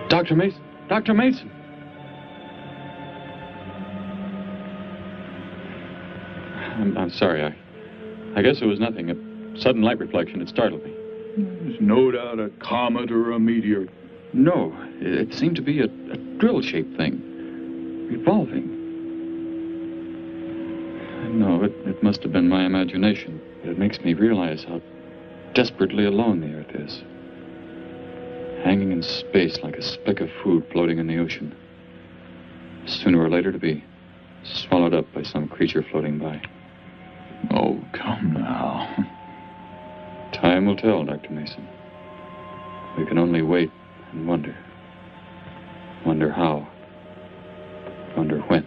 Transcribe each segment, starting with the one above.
Dr. Mason! Dr. Mason! I'm sorry. I guess it was nothing. A sudden light reflection. It startled me. There's no doubt a comet or a meteor. No, it seemed to be a drill-shaped thing, revolving. No, it must have been my imagination, but it makes me realize how desperately alone the Earth is. Hanging in space like a speck of food floating in the ocean. Sooner or later to be swallowed up by some creature floating by. Oh, come now. Time will tell, Dr. Mason. We can only wait and wonder. Wonder how. Wonder when.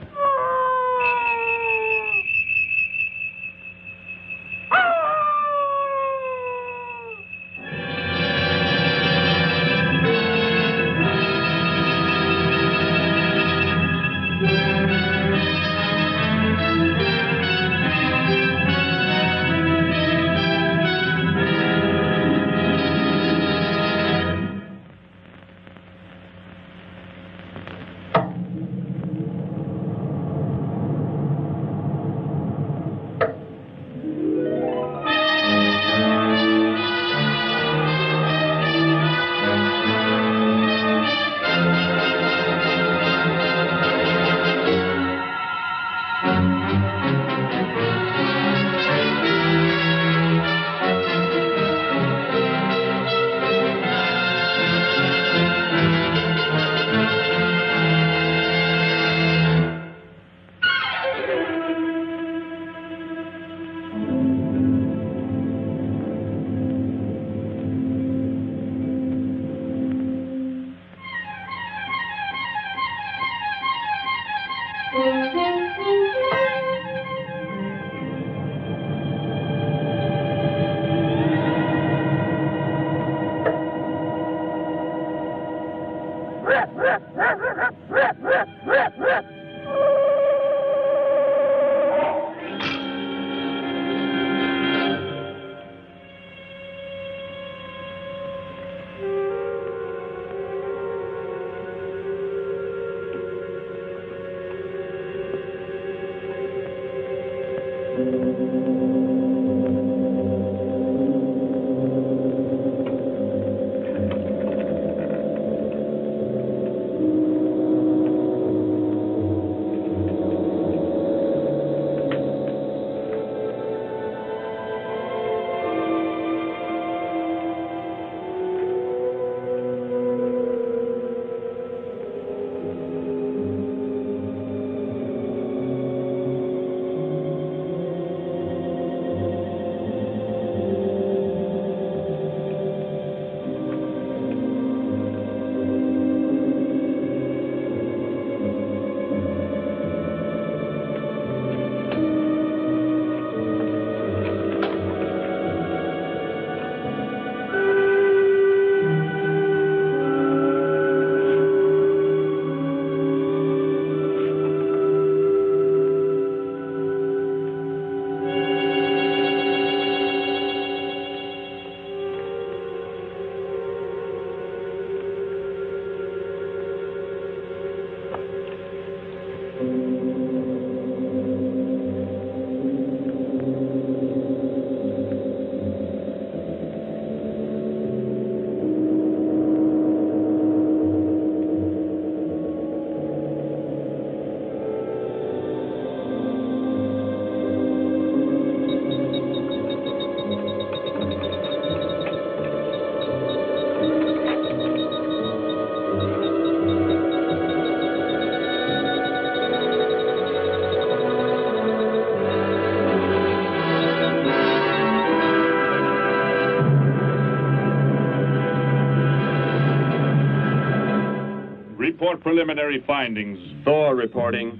Report preliminary findings. Thor reporting.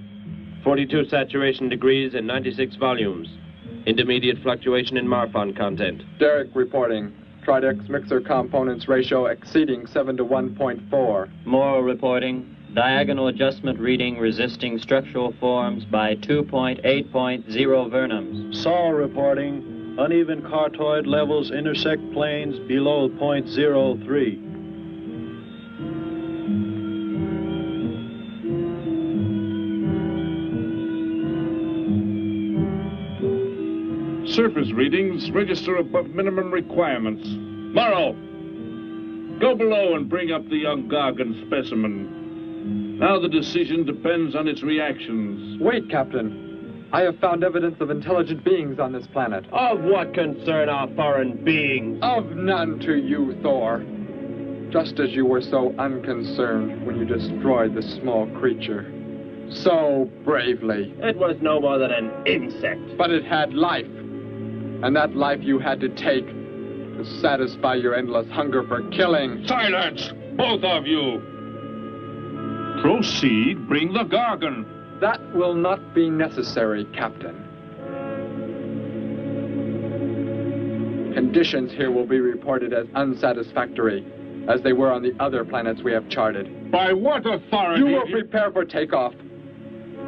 42 saturation degrees in 96 volumes. Intermediate fluctuation in Marfan content. Derek reporting. Tridex mixer components ratio exceeding 7 to 1.4. Morrow reporting. Diagonal adjustment reading resisting structural forms by 2.8.0 vernums. Saul reporting. Uneven cartoid levels intersect planes below .03. surface readings register above minimum requirements. Morrow, go below and bring up the young Gargan specimen. Now the decision depends on its reactions. Wait, Captain. I have found evidence of intelligent beings on this planet. Of what concern are foreign beings? Of none to you, Thor. Just as you were so unconcerned when you destroyed the small creature. So bravely. It was no more than an insect. But it had life. And that life you had to take to satisfy your endless hunger for killing. Silence, both of you! Proceed, bring the Gargan. That will not be necessary, Captain. Conditions here will be reported as unsatisfactory, as they were on the other planets we have charted. By what authority? You will prepare for takeoff.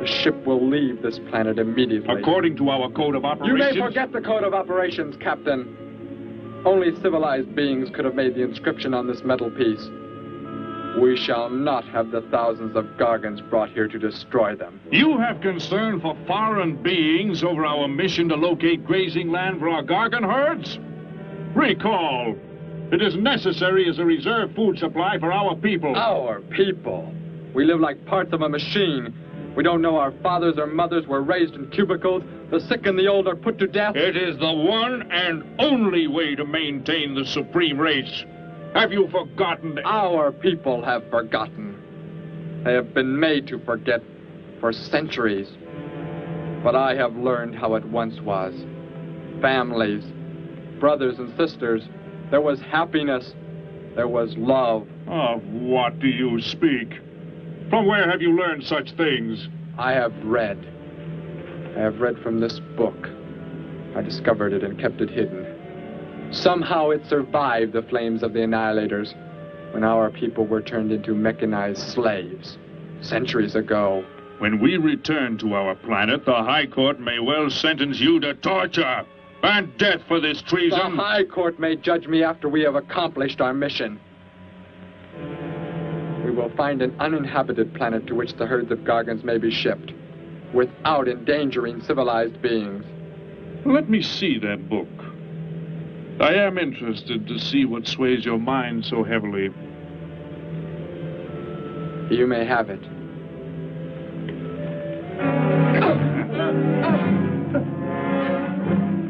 The ship will leave this planet immediately. According to our code of operations... You may forget the code of operations, Captain. Only civilized beings could have made the inscription on this metal piece. We shall not have the thousands of Gargans brought here to destroy them. You have concern for foreign beings over our mission to locate grazing land for our Gargan herds? Recall, it is necessary as a reserve food supply for our people. Our people? We live like parts of a machine. We don't know our fathers or mothers were raised in cubicles. The sick and the old are put to death. It is the one and only way to maintain the supreme race. Have you forgotten? Our people have forgotten. They have been made to forget for centuries. But I have learned how it once was. Families, brothers and sisters. There was happiness. There was love. Of what do you speak? From where have you learned such things? I have read. I have read from this book. I discovered it and kept it hidden. Somehow it survived the flames of the Annihilators when our people were turned into mechanized slaves centuries ago. When we return to our planet, the High Court may well sentence you to torture and death for this treason. The High Court may judge me after we have accomplished our mission. We will find an uninhabited planet to which the herds of Gargans may be shipped, without endangering civilized beings. Let me see that book. I am interested to see what sways your mind so heavily. You may have it.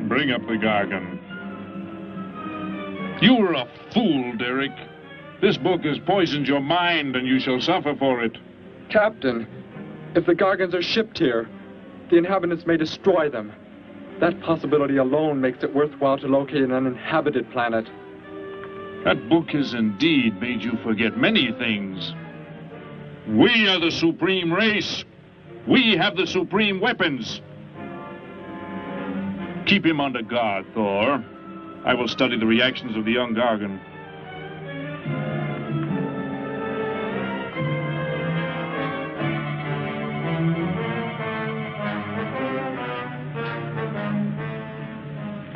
Bring up the Gargan. You were a fool, Derek. This book has poisoned your mind, and you shall suffer for it. Captain, if the Gargans are shipped here, the inhabitants may destroy them. That possibility alone makes it worthwhile to locate an uninhabited planet. That book has indeed made you forget many things. We are the supreme race. We have the supreme weapons. Keep him under guard, Thor. I will study the reactions of the young Gargan.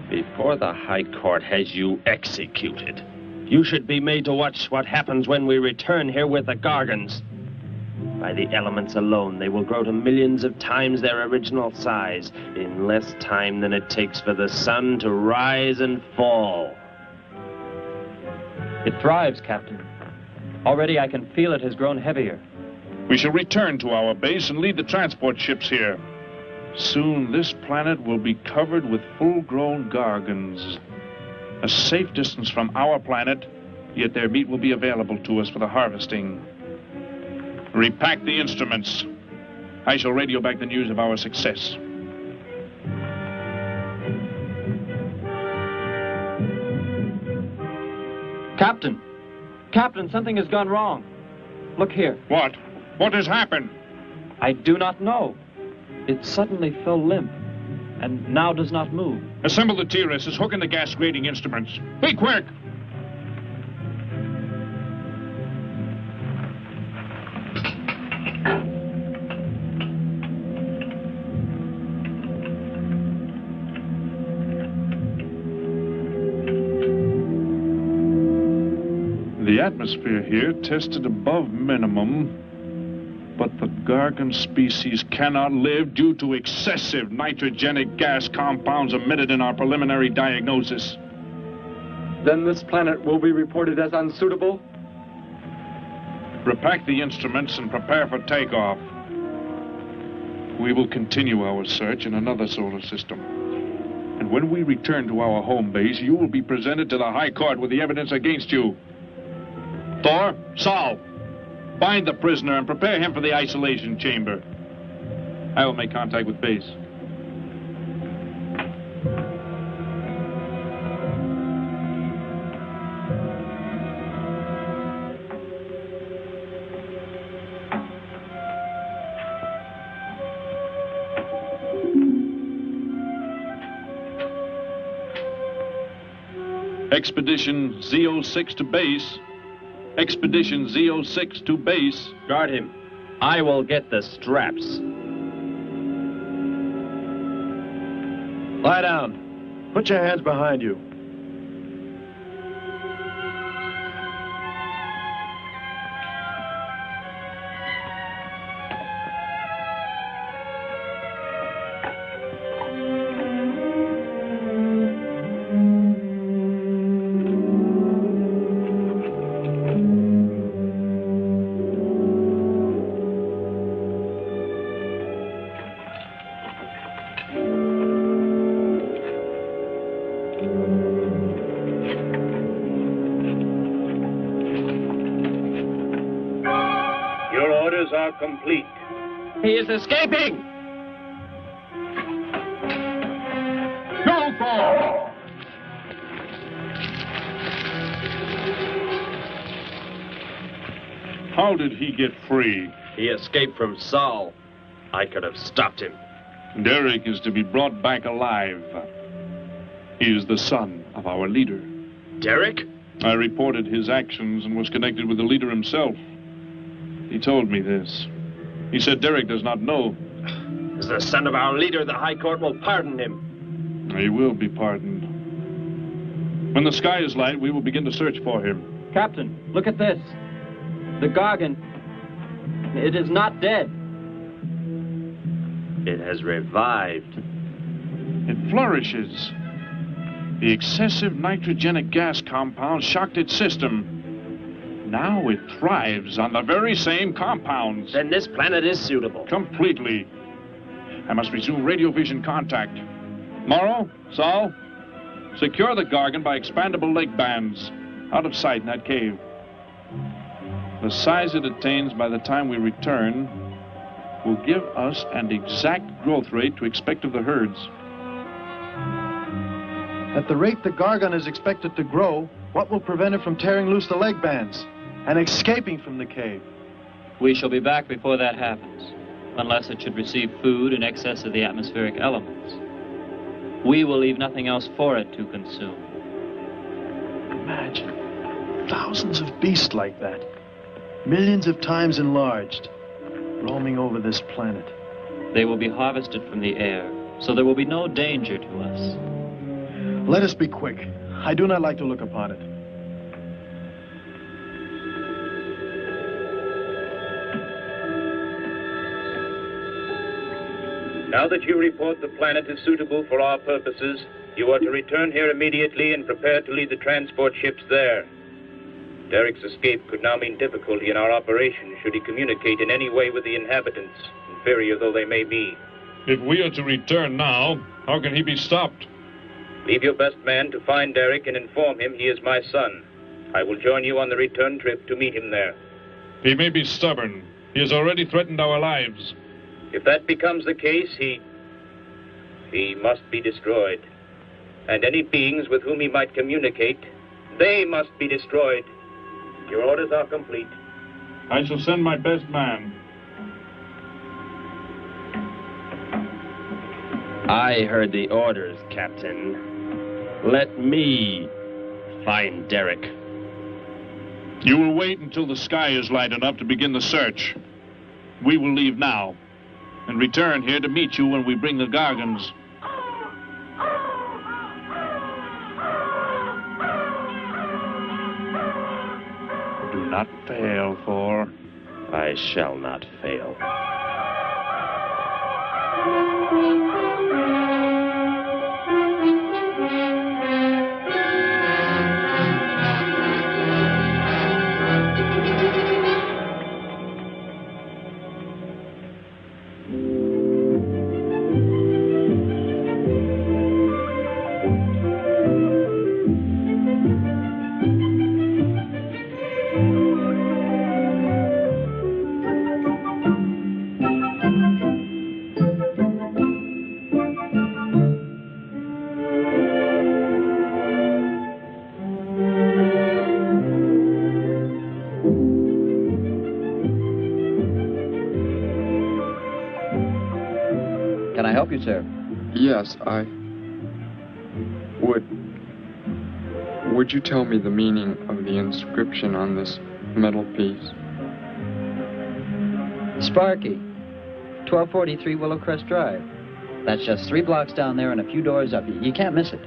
Before the High Court has you executed, you should be made to watch what happens when we return here with the Gargans. By the elements alone, they will grow to millions of times their original size in less time than it takes for the sun to rise and fall. It thrives, Captain. Already I can feel it has grown heavier. We shall return to our base and lead the transport ships here. Soon this planet will be covered with full-grown Gargans. A safe distance from our planet, yet their meat will be available to us for the harvesting. Repack the instruments. I shall radio back the news of our success. Captain! Captain, something has gone wrong. Look here. What? What has happened? I do not know. It suddenly fell limp, and now does not move. Assemble the TRSs, hook in the gas grading instruments. Be quick! The atmosphere here tested above minimum. But the Gargan species cannot live due to excessive nitrogenic gas compounds emitted in our preliminary diagnosis. Then this planet will be reported as unsuitable? Repack the instruments and prepare for takeoff. We will continue our search in another solar system. And when we return to our home base, you will be presented to the High Court with the evidence against you. Thor, Saul, bind the prisoner and prepare him for the isolation chamber. I will make contact with base. Expedition Z06 to base. Expedition Z06 to base. Guard him. I will get the straps. Lie down. Put your hands behind you. Complete. He is escaping! Go, Thor! How did he get free? He escaped from Saul. I could have stopped him. Derek is to be brought back alive. He is the son of our leader. Derek? I reported his actions and was connected with the leader himself. He told me this. He said Derek does not know. As the son of our leader, the High Court will pardon him. He will be pardoned. When the sky is light, we will begin to search for him. Captain, look at this. The Gargan. It is not dead. It has revived. It flourishes. The excessive nitrogenic gas compound shocked its system. Now it thrives on the very same compounds. Then this planet is suitable. Completely. I must resume radio vision contact. Morrow, Saul, secure the Gargan by expandable leg bands. Out of sight in that cave. The size it attains by the time we return will give us an exact growth rate to expect of the herds. At the rate the Gargan is expected to grow, what will prevent it from tearing loose the leg bands and escaping from the cave? We shall be back before that happens, unless it should receive food in excess of the atmospheric elements. We will leave nothing else for it to consume. Imagine thousands of beasts like that, millions of times enlarged, roaming over this planet. They will be harvested from the air, so there will be no danger to us. Let us be quick. I do not like to look upon it. Now that you report the planet is suitable for our purposes, you are to return here immediately and prepare to lead the transport ships there. Derek's escape could now mean difficulty in our operation should he communicate in any way with the inhabitants, inferior though they may be. If we are to return now, how can he be stopped? Leave your best man to find Derek and inform him he is my son. I will join you on the return trip to meet him there. He may be stubborn. He has already threatened our lives. If that becomes the case, he must be destroyed. And any beings with whom he might communicate, they must be destroyed. Your orders are complete. I shall send my best man. I heard the orders, Captain. Let me find Derek. You will wait until the sky is light enough to begin the search. We will leave now and return here to meet you when we bring the Gargans. Do not fail, Thor. I shall not fail. Can I help you, sir? Yes, Would you tell me the meaning of the inscription on this metal piece? Sparky, 1243 Willowcrest Drive. That's just 3 blocks down there and a few doors up. You can't miss it.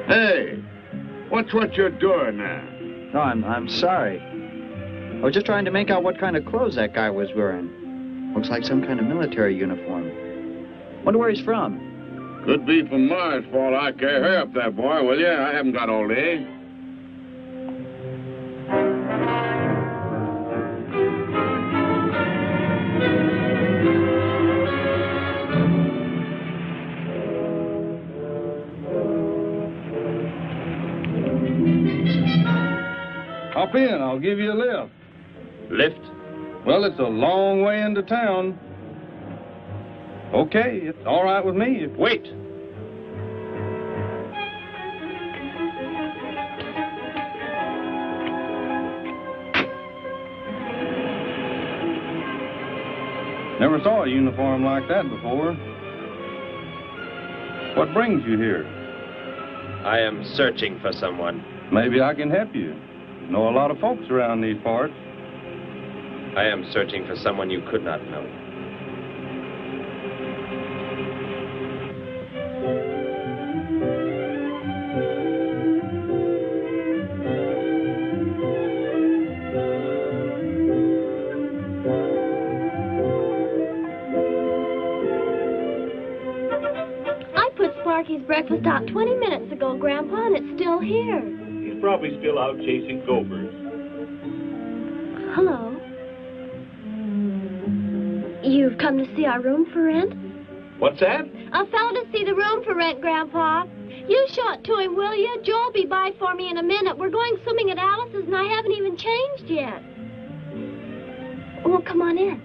Hey, what's what you're doing now? No, I'm sorry. I was just trying to make out what kind of clothes that guy was wearing. Looks like some kind of military uniform. Wonder where he's from. Could be from Mars, for all I care. Hurry up there, boy, will you? I haven't got all day. Hop in, I'll give you a lift. Lift? Well, it's a long way into town. Okay, it's all right with me. Wait! Never saw a uniform like that before. What brings you here? I am searching for someone. Maybe I can help you. Know a lot of folks around these parts. I am searching for someone you could not know. Sparky's breakfast out 20 minutes ago, Grandpa, and it's still here. He's probably still out chasing gophers. Hello. You've come to see our room for rent? What's that? A fellow to see the room for rent, Grandpa. You show it to him, will you? Joe'll be by for me in a minute. We're going swimming at Alice's, and I haven't even changed yet. Well, come on in.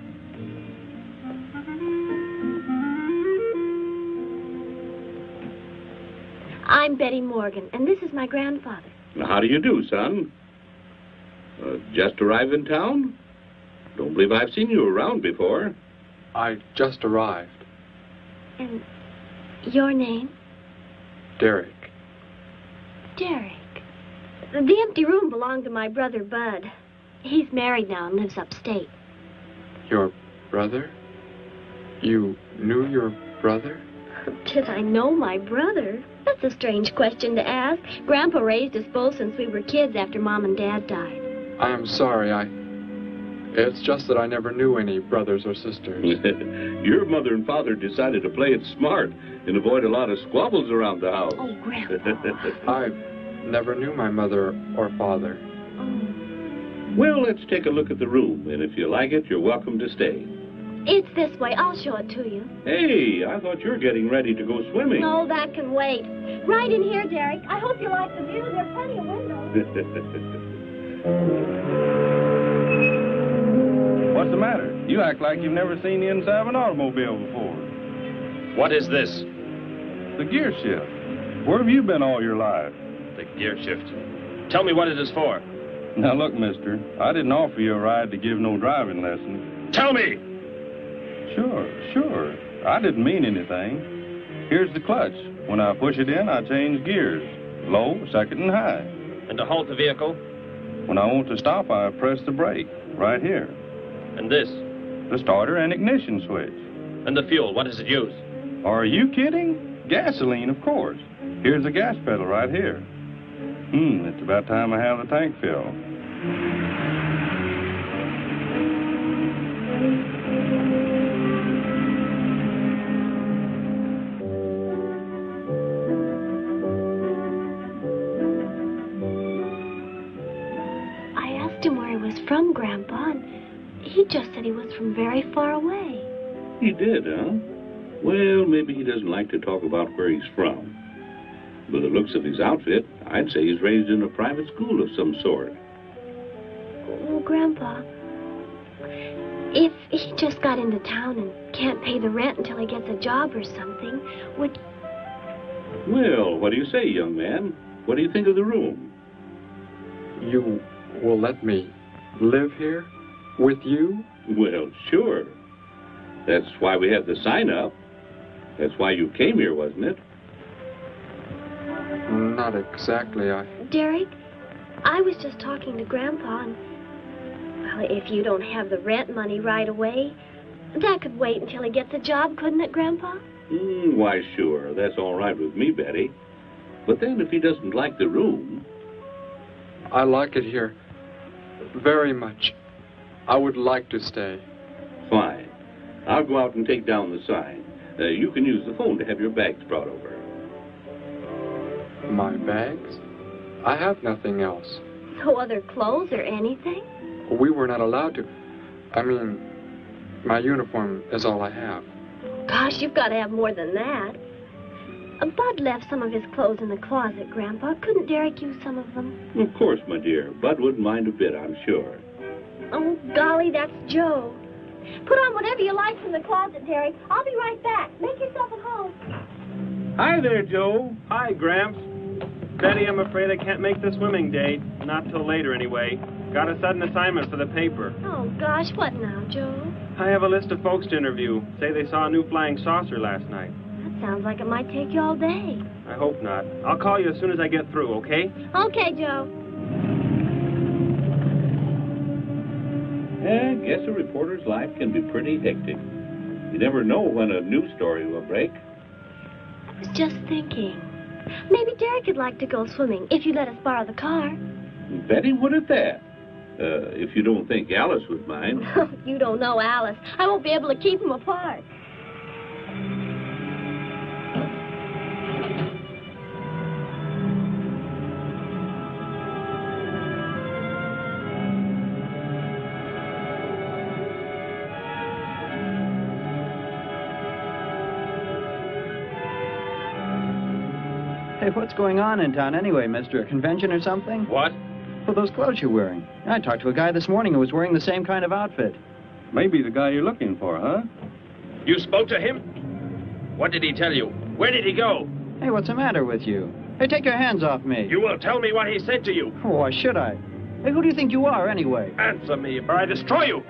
I'm Betty Morgan, and this is my grandfather. How do you do, son? Just arrived in town? Don't believe I've seen you around before. I just arrived. And your name? Derek. Derek. The empty room belonged to my brother, Bud. He's married now and lives upstate. Your brother? You knew your brother? Did I know my brother? That's a strange question to ask. Grandpa raised us both since we were kids after Mom and Dad died. I'm sorry, It's just that I never knew any brothers or sisters. Your mother and father decided to play it smart and avoid a lot of squabbles around the house. Oh, Grandpa. I never knew my mother or father. Oh. Well, let's take a look at the room, and if you like it, you're welcome to stay. It's this way. I'll show it to you. Hey, I thought you were getting ready to go swimming. No, that can wait. Right in here, Derek. I hope you like the view. There are plenty of windows. What's the matter? You act like you've never seen the inside of an automobile before. What is this? The gear shift. Where have you been all your life? The gear shift. Tell me what it is for. Now, look, mister, I didn't offer you a ride to give no driving lessons. Tell me! Sure. I didn't mean anything. Here's the clutch. When I push it in, I change gears. Low, second, and high. And to halt the vehicle? When I want to stop, I press the brake, right here. And this? The starter and ignition switch. And the fuel, what does it use? Are you kidding? Gasoline, of course. Here's the gas pedal right here. It's about time I have the tank filled. I asked him where he was from, Grandpa, and he just said he was from very far away. He did, huh? Well, maybe he doesn't like to talk about where he's from. By the looks of his outfit, I'd say he's raised in a private school of some sort. Well, Grandpa, if he just got into town and can't pay the rent until he gets a job or something, would... Well, what do you say, young man? What do you think of the room? You will let me live here with you? Well, sure. That's why we have the sign up. That's why you came here, wasn't it? Not exactly, Derek, I was just talking to Grandpa, and... Well, if you don't have the rent money right away, that could wait until he gets a job, couldn't it, Grandpa? Why, sure. That's all right with me, Betty. But then if he doesn't like the room... I like it here very much. I would like to stay. Fine. I'll go out and take down the sign. You can use the phone to have your bags brought over. My bags? I have nothing else. No other clothes or anything? We were not allowed to. I mean, my uniform is all I have. Gosh, you've got to have more than that. Bud left some of his clothes in the closet, Grandpa. Couldn't Derek use some of them? Of course, my dear. Bud wouldn't mind a bit, I'm sure. Oh, golly, that's Joe. Put on whatever you like from the closet, Derek. I'll be right back. Make yourself at home. Hi there, Joe. Hi, Gramps. Betty, I'm afraid I can't make the swimming date. Not till later, anyway. Got a sudden assignment for the paper. Oh, gosh, what now, Joe? I have a list of folks to interview. Say they saw a new flying saucer last night. That sounds like it might take you all day. I hope not. I'll call you as soon as I get through, okay? Okay, Joe. I guess a reporter's life can be pretty hectic. You never know when a news story will break. I was just thinking. Maybe Derek would like to go swimming if you let us borrow the car. Betty would at that. If you don't think Alice would mind. You don't know Alice. I won't be able to keep them apart. Hey, what's going on in town anyway, mister? A convention or something? What? Well, those clothes you're wearing. I talked to a guy this morning who was wearing the same kind of outfit. Maybe the guy you're looking for, huh? You spoke to him? What did he tell you? Where did he go? Hey, what's the matter with you? Hey, take your hands off me. You will tell me what he said to you. Oh, why should I? Hey, who do you think you are, anyway? Answer me, or I destroy you.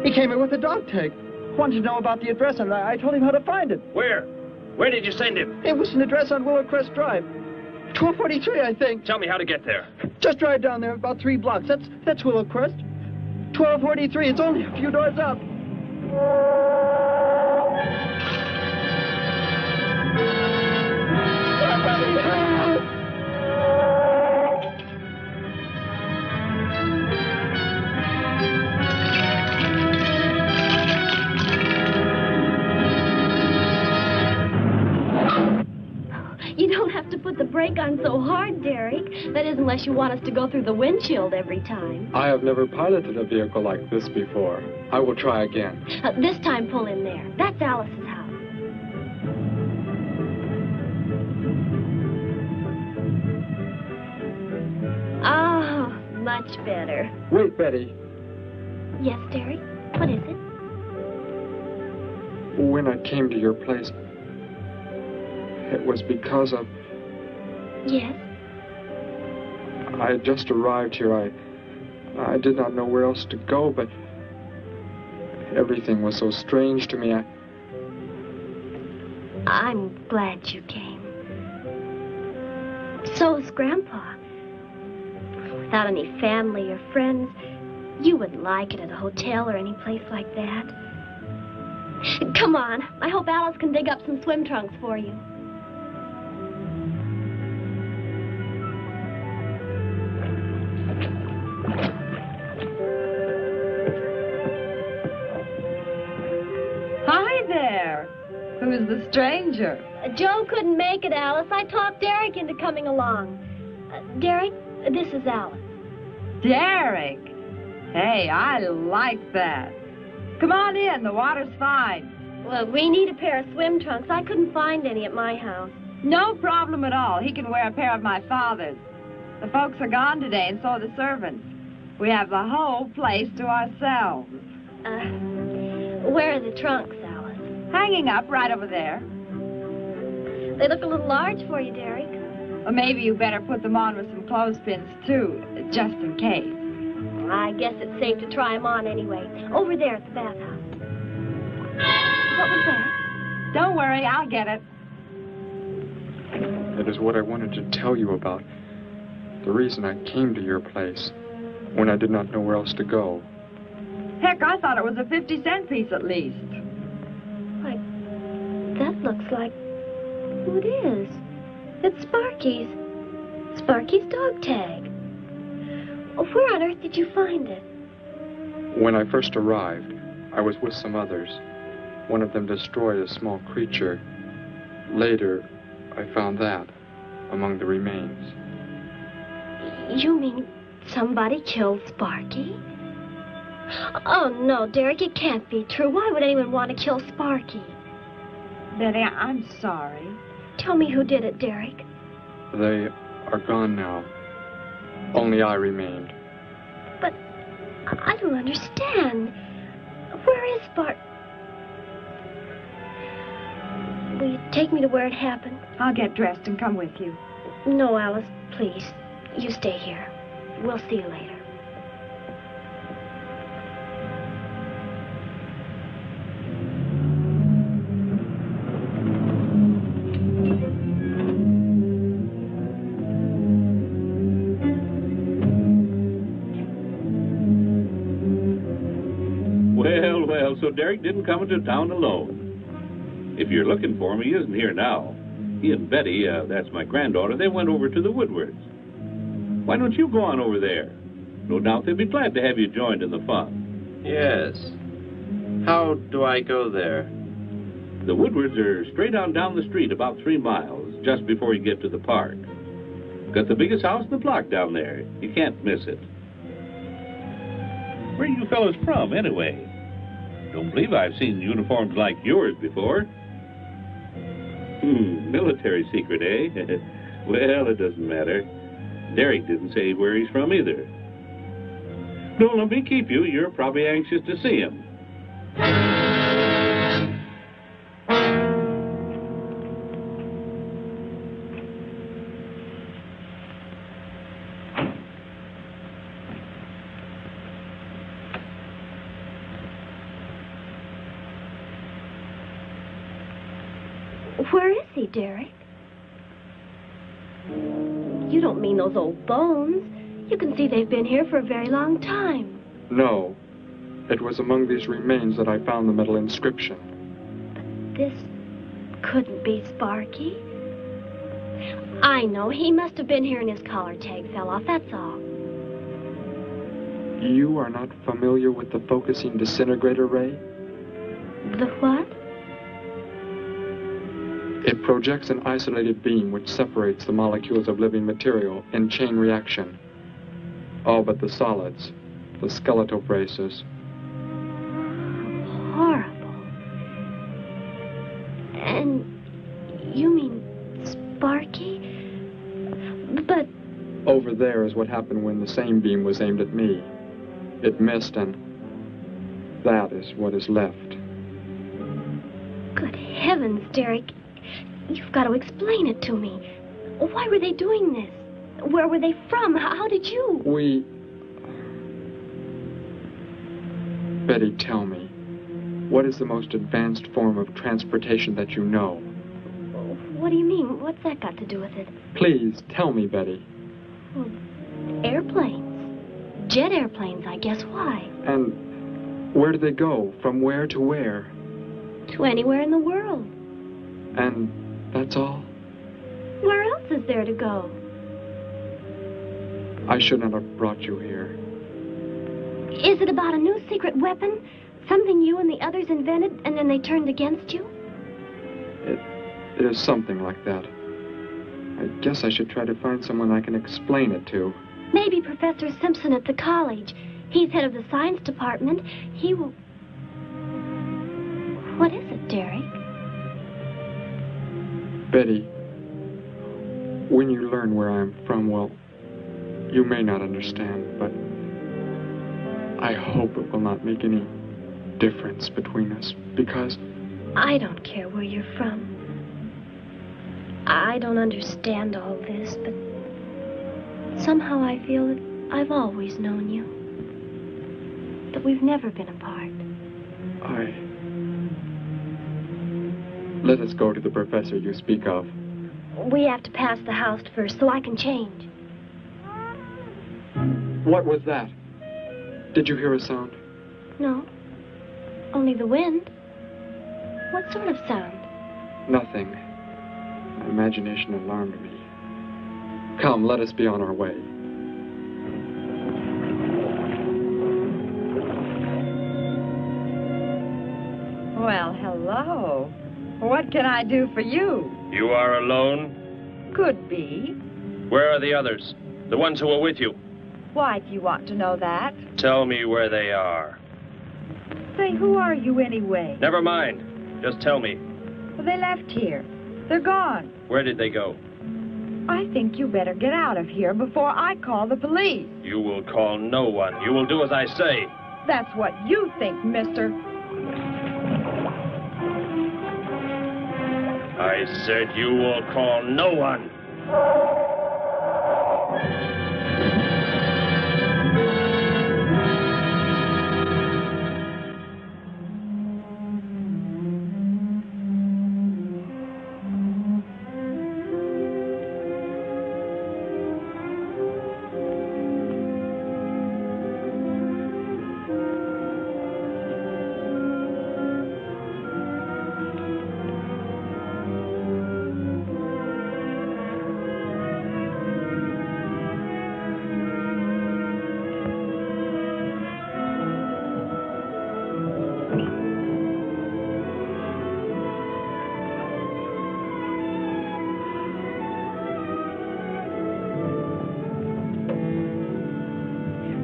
He came here with a dog tag. Wanted to know about the address, and I told him how to find it. Where? Where did you send him? It was an address on Willow Crest Drive. 1243, I think. Tell me how to get there. Just drive down there about 3 blocks. That's Willow Crest. 1243. It's only a few doors up. You don't have to put the brake on so hard, Derek. That is, unless you want us to go through the windshield every time. I have never piloted a vehicle like this before. I will try again. This time, pull in there. That's Alice's house. Oh, much better. Wait, Betty. Yes, Derek? What is it? When I came to your place, it was because of... Yes? I had just arrived here. I did not know where else to go, but everything was so strange to me. I'm glad you came. So is Grandpa. Without any family or friends, you wouldn't like it at a hotel or any place like that. Come on. I hope Alice can dig up some swim trunks for you. Who's the stranger? Joe couldn't make it, Alice. I talked Derek into coming along. Derek, this is Alice. Derek? Hey, I like that. Come on in, the water's fine. Well, we need a pair of swim trunks. I couldn't find any at my house. No problem at all. He can wear a pair of my father's. The folks are gone today, and so are the servants. We have the whole place to ourselves. Where are the trunks, Alice? Hanging up right over there. They look a little large for you, Derek. Or maybe you better put them on with some clothespins, too, just in case. I guess it's safe to try them on anyway. Over there at the bathhouse. What was that? Don't worry, I'll get it. It is what I wanted to tell you about. The reason I came to your place when I did not know where else to go. Heck, I thought it was a 50-cent piece at least. Why, that looks like... who it is? It's Sparky's. Sparky's dog tag. Where on earth did you find it? When I first arrived, I was with some others. One of them destroyed a small creature. Later, I found that among the remains. You mean somebody killed Sparky? Oh, no, Derek, it can't be true. Why would anyone want to kill Sparky? Betty, I'm sorry. Tell me who did it, Derek. They are gone now. Only I remained. But I don't understand. Where is Sparky? Will you take me to where it happened? I'll get dressed and come with you. No, Alice, please. You stay here. We'll see you later. Well, so Derek didn't come into town alone. If you're looking for him, he isn't here now. He and Betty, that's my granddaughter, they went over to the Woodwards. Why don't you go on over there? No doubt they'd be glad to have you joined in the fun. Yes. How do I go there? The Woodwards are straight on down the street about 3 miles, just before you get to the park. Got the biggest house in the block down there. You can't miss it. Where are you fellas from, anyway? Don't believe I've seen uniforms like yours before. Military secret, eh? Well, it doesn't matter. Derek didn't say where he's from either. Don't let me keep you. You're probably anxious to see him. Where is he, Derek? You don't mean those old bones. You can see they've been here for a very long time. No. It was among these remains that I found the metal inscription. But this couldn't be Sparky. I know. He must have been here and his collar tag fell off, that's all. You are not familiar with the focusing disintegrator ray? The what? It projects an isolated beam which separates the molecules of living material in chain reaction. All but the solids, the skeletal braces. Horrible. And you mean Sparky? But... Over there is what happened when the same beam was aimed at me. It missed, and that is what is left. Good heavens, Derek. You've got to explain it to me. Why were they doing this? Where were they from? How did you... Betty, tell me. What is the most advanced form of transportation that you know? What do you mean? What's that got to do with it? Please, tell me, Betty. Well, airplanes. Jet airplanes, I guess. Why? And where do they go? From where to where? To anywhere in the world. And that's all? Where else is there to go? I should not have brought you here. Is it about a new secret weapon? Something you and the others invented and then they turned against you? It is something like that. I guess I should try to find someone I can explain it to. Maybe Professor Simpson at the college. He's head of the science department. He will... What is it, Derek? Betty, when you learn where I'm from, well, you may not understand, but I hope it will not make any difference between us, because... I don't care where you're from. I don't understand all this, but somehow I feel that I've always known you. That we've never been apart. Let us go to the professor you speak of. We have to pass the house first so I can change. What was that? Did you hear a sound? No. Only the wind. What sort of sound? Nothing. My imagination alarmed me. Come, let us be on our way. Well, hello. What can I do for you? You are alone? Could be. Where are the others? The ones who were with you? Why do you want to know that? Tell me where they are. Say, who are you anyway? Never mind. Just tell me. Well, they left here. They're gone. Where did they go? I think you better get out of here before I call the police. You will call no one. You will do as I say. That's what you think, mister. I said you will call no one.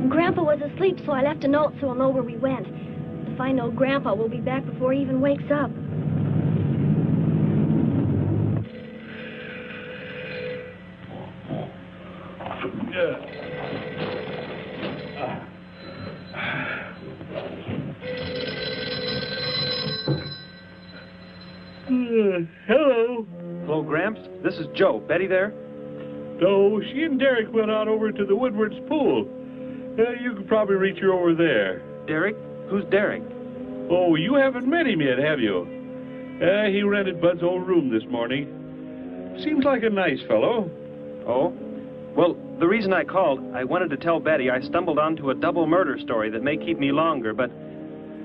Grandpa was asleep, so I left a note so he'll know where we went. If I know Grandpa will be back before he even wakes up. Hello. Hello, Gramps. This is Joe. Betty there? No, she and Derek went out over to the Woodward's pool. You could probably reach her over there. Derek? Who's Derek? Oh, you haven't met him yet, have you? He rented Bud's old room this morning. Seems like a nice fellow. Oh? Well, the reason I called, I wanted to tell Betty I stumbled onto a double murder story that may keep me longer, but,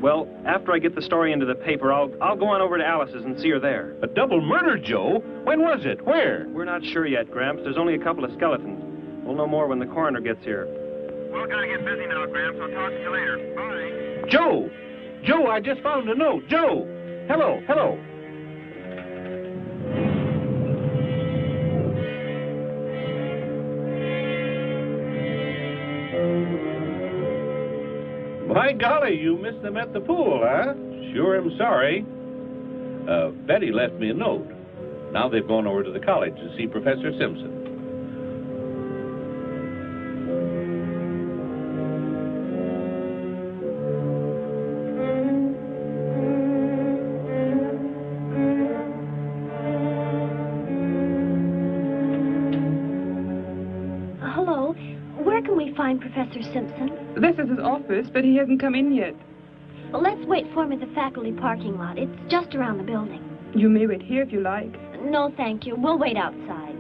well, after I get the story into the paper, I'll go on over to Alice's and see her there. A double murder, Joe? When was it? Where? We're not sure yet, Gramps. There's only a couple of skeletons. We'll know more when the coroner gets here. Well, gotta get busy now, Gramps. I'll talk to you later. Bye. Joe! Joe, I just found a note. Joe! Hello, hello. My golly, you missed them at the pool, huh? Sure am sorry. Betty left me a note. Now they've gone over to the college to see Professor Simpson. Hello. Where can we find Professor Simpson? This is his office, but he hasn't come in yet. Well, let's wait for him at the faculty parking lot. It's just around the building. You may wait here if you like. No, thank you. We'll wait outside.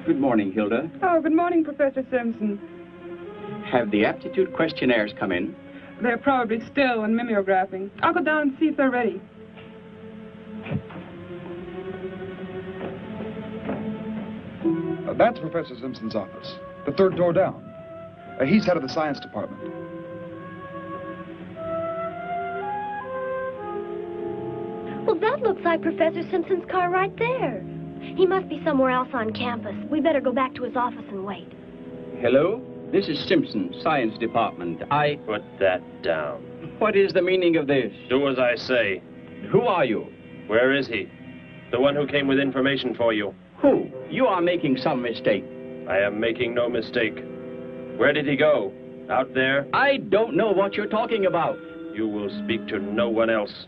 Good morning, Hilda. Oh, good morning, Professor Simpson. Have the aptitude questionnaires come in? They're probably still in mimeographing. I'll go down and see if they're ready. That's Professor Simpson's office. The third door down. He's head of the science department. Well, that looks like Professor Simpson's car right there. He must be somewhere else on campus. We better go back to his office and wait. Hello? This is Simpson, Science Department. Put that down. What is the meaning of this? Do as I say. Who are you? Where is he? The one who came with information for you. Who? You are making some mistake. I am making no mistake. Where did he go? Out there? I don't know what you're talking about. You will speak to no one else.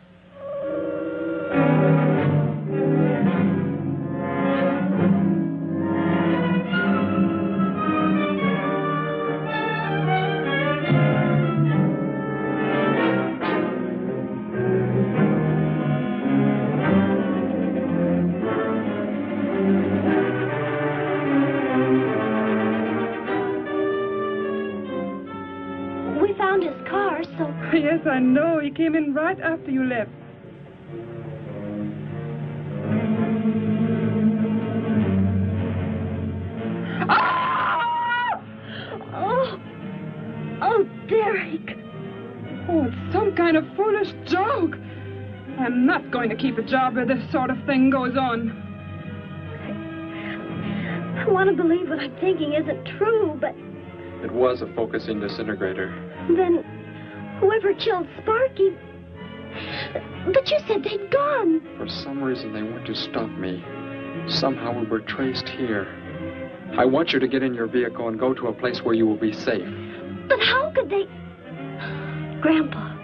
Yes, I know. He came in right after you left. Ah! Oh, Derek. Oh, it's some kind of foolish joke. I'm not going to keep a job where this sort of thing goes on. I want to believe what I'm thinking isn't true, but... It was a focusing disintegrator. Then... whoever killed Sparky... But you said they'd gone. For some reason, they went to stop me. Somehow we were traced here. I want you to get in your vehicle and go to a place where you will be safe. But how could they... Grandpa.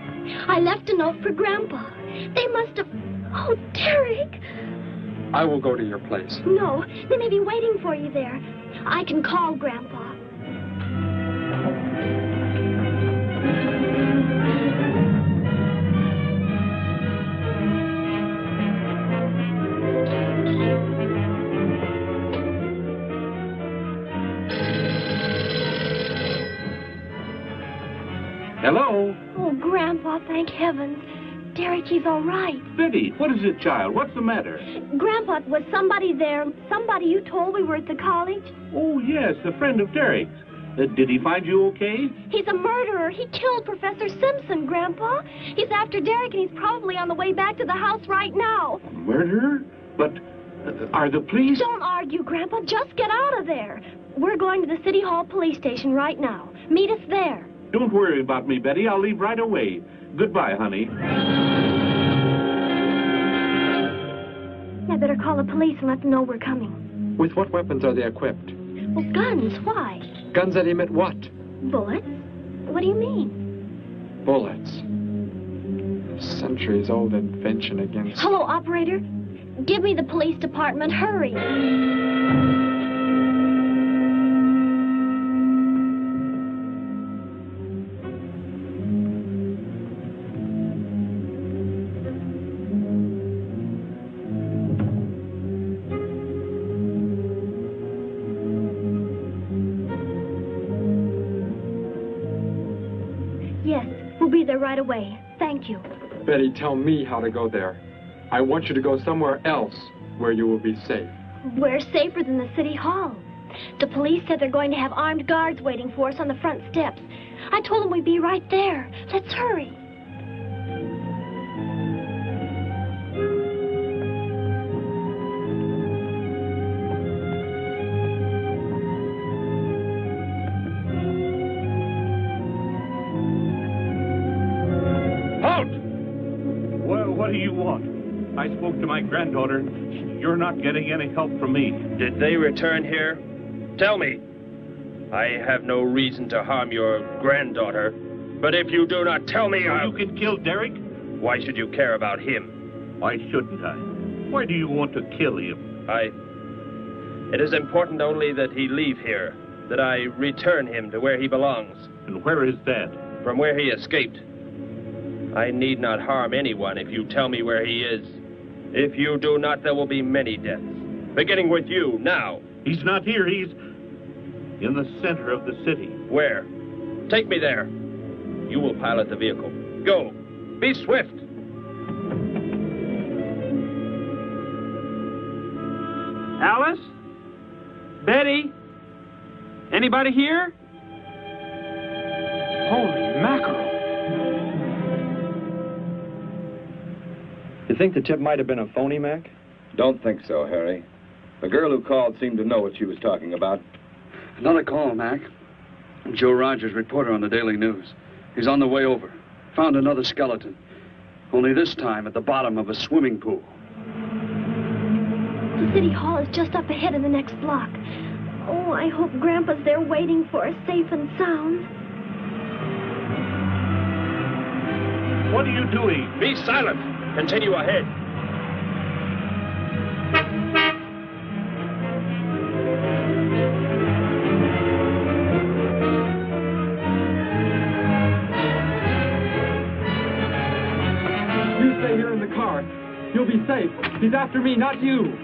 I left a note for Grandpa. They must have... Oh, Derek. I will go to your place. No, they may be waiting for you there. I can call Grandpa. Hello? Oh, Grandpa, thank heavens. Derek, he's all right. Betty, what is it, child? What's the matter? Grandpa, was somebody there? Somebody you told we were at the college? Oh, yes, a friend of Derek's. Did he find you okay? He's a murderer. He killed Professor Simpson, Grandpa. He's after Derek, and he's probably on the way back to the house right now. A murderer? But are the police... Don't argue, Grandpa. Just get out of there. We're going to the City Hall police station right now. Meet us there. Don't worry about me, Betty. I'll leave right away. Goodbye, honey. I better call the police and let them know we're coming. With what weapons are they equipped? Well, guns. Why? Guns that emit what? Bullets? What do you mean? Bullets. A centuries-old invention against... Hello, operator. Give me the police department. Hurry. Right away. Thank you. Betty, tell me how to go there. I want you to go somewhere else where you will be safe. We're safer than the City Hall. The police said they're going to have armed guards waiting for us on the front steps. I told them we'd be right there. Let's hurry. What do you want? I spoke to my granddaughter. You're not getting any help from me. Did they return here? Tell me. I have no reason to harm your granddaughter, but if you do not tell me, You can kill Derek? Why should you care about him? Why shouldn't I? Why do you want to kill him? It is important only that he leave here, that I return him to where he belongs. And where is that? From where he escaped. I need not harm anyone if you tell me where he is. If you do not, there will be many deaths. Beginning with you, now. He's not here. He's in the center of the city. Where? Take me there. You will pilot the vehicle. Go. Be swift. Alice? Betty? Anybody here? Holy mackerel. You think the tip might have been a phony, Mac? Don't think so, Harry. The girl who called seemed to know what she was talking about. Another call, Mac. Joe Rogers, reporter on the Daily News. He's on the way over. Found another skeleton. Only this time at the bottom of a swimming pool. The city hall is just up ahead in the next block. Oh, I hope Grandpa's there waiting for us safe and sound. What are you doing? Be silent. Continue ahead. You stay here in the car. You'll be safe. He's after me, not you.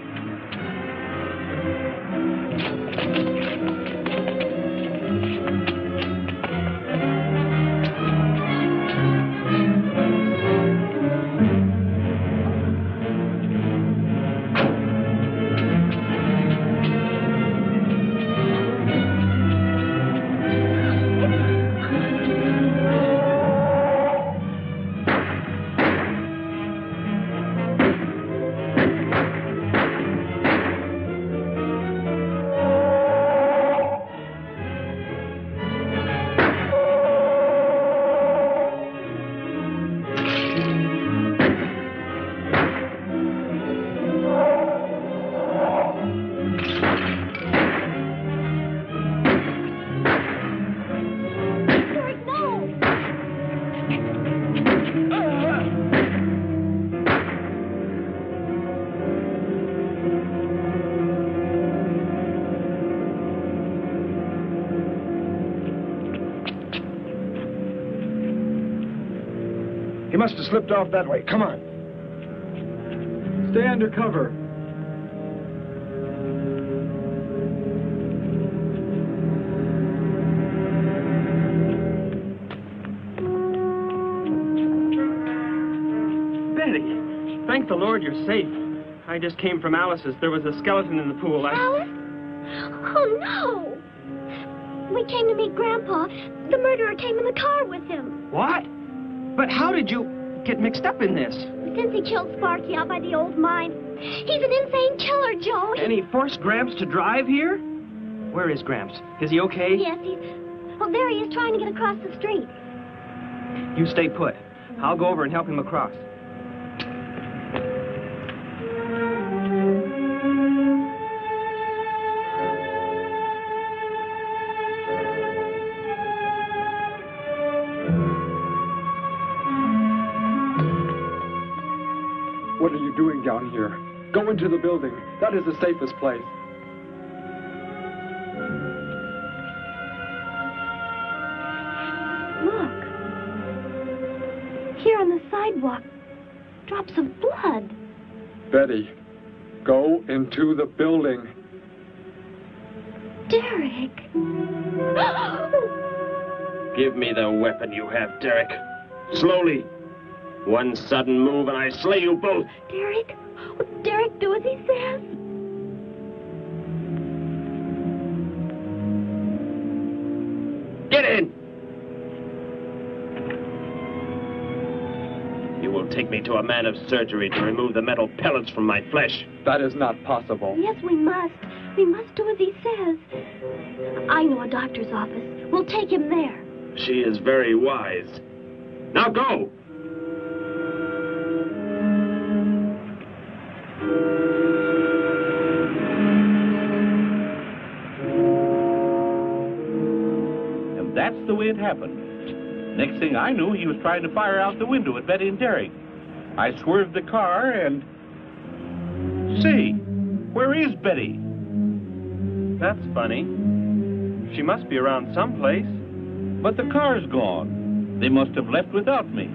He must have slipped off that way. Come on. Stay under cover. Betty, thank the Lord you're safe. I just came from Alice's. There was a skeleton in the pool. Alice? Oh, no! We came to meet Grandpa. The murderer came in the car with him. What? But how did you get mixed up in this? Since he killed Sparky out by the old mine. He's an insane killer, Joe. And he forced Gramps to drive here? Where is Gramps? Is he okay? Yes, he's... Oh, there he is, trying to get across the street. You stay put. I'll go over and help him across. What are you doing down here? Go into the building. That is the safest place. Look. Here on the sidewalk. Drops of blood. Betty, go into the building. Derek. Give me the weapon you have, Derek. Slowly. One sudden move and I slay you both. Derek? Will Derek do as he says? Get in! You will take me to a man of surgery to remove the metal pellets from my flesh. That is not possible. Yes, we must. We must do as he says. I know a doctor's office. We'll take him there. She is very wise. Now go! And that's the way it happened. Next thing I knew, he was trying to fire out the window at Betty and Derek. I swerved the car and... Say, where is Betty? That's funny. She must be around someplace. But the car's gone. They must have left without me.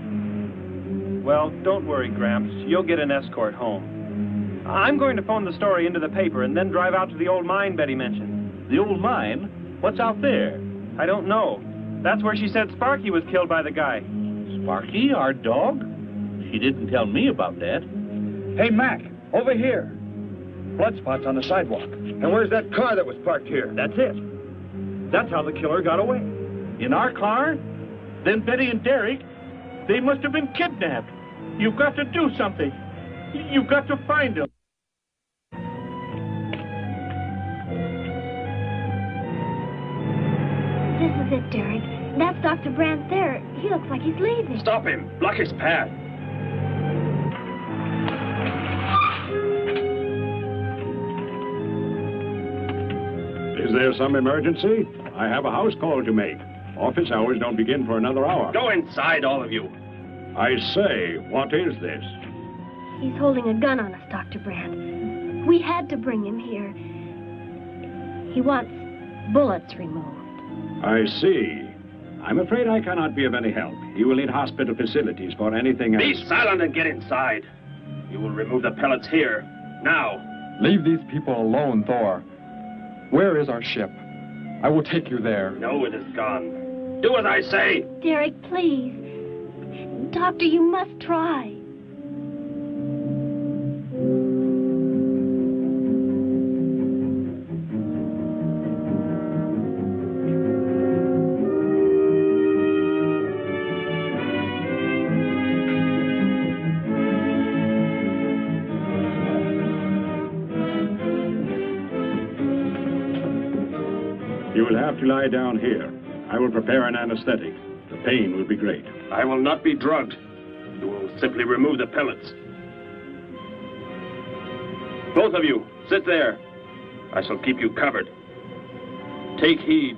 Well, don't worry, Gramps. You'll get an escort home. I'm going to phone the story into the paper and then drive out to the old mine Betty mentioned. The old mine? What's out there? I don't know. That's where she said Sparky was killed by the guy. Sparky, our dog? She didn't tell me about that. Hey, Mac, over here. blood spots on the sidewalk. And where's that car that was parked here? That's it. That's how the killer got away. In our car? Then Betty and Derek, they must have been kidnapped. You've got to do something. You've got to find them. This is it, Derek. That's Dr. Brandt there. He looks like he's leaving. Stop him. Block his path. Is there some emergency? I have a house call to make. Office hours don't begin for another hour. Go inside, all of you. I say, what is this? He's holding a gun on us, Dr. Brandt. We had to bring him here. He wants bullets removed. I see. I'm afraid I cannot be of any help. You will need hospital facilities for anything else. Be silent and get inside. You will remove the pellets here, now. Leave these people alone, Thor. Where is our ship? I will take you there. No, it is gone. Do as I say. Derek, please. Doctor, you must try. You will have to lie down here. I will prepare an anesthetic. The pain will be great. I will not be drugged. You will simply remove the pellets. Both of you, sit there. I shall keep you covered. Take heed.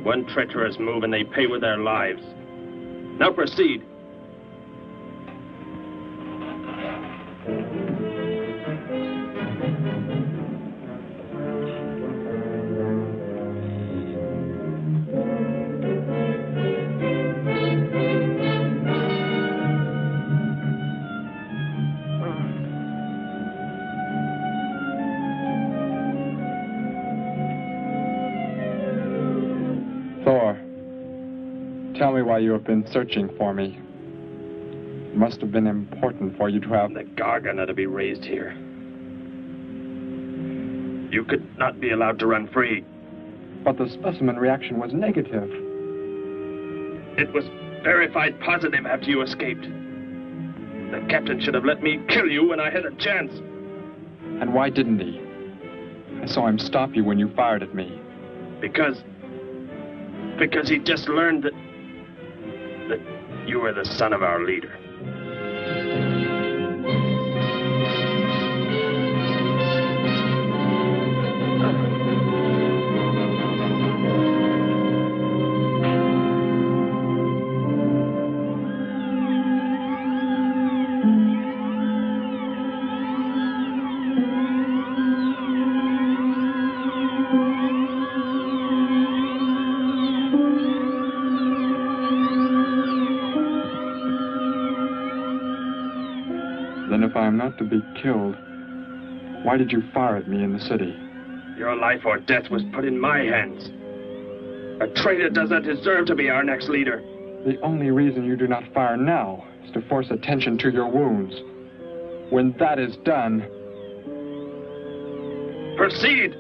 One treacherous move and they pay with their lives. Now proceed. Tell me why you have been searching for me. It must have been important for you to have... The Gargan are to be raised here. You could not be allowed to run free. But the specimen reaction was negative. It was verified positive after you escaped. The captain should have let me kill you when I had a chance. And why didn't he? I saw him stop you when you fired at me. Because he just learned that you were the son of our leader. If I am not to be killed, why did you fire at me in the city? Your life or death was put in my hands. A traitor does not deserve to be our next leader. The only reason you do not fire now is to force attention to your wounds. When that is done... Proceed!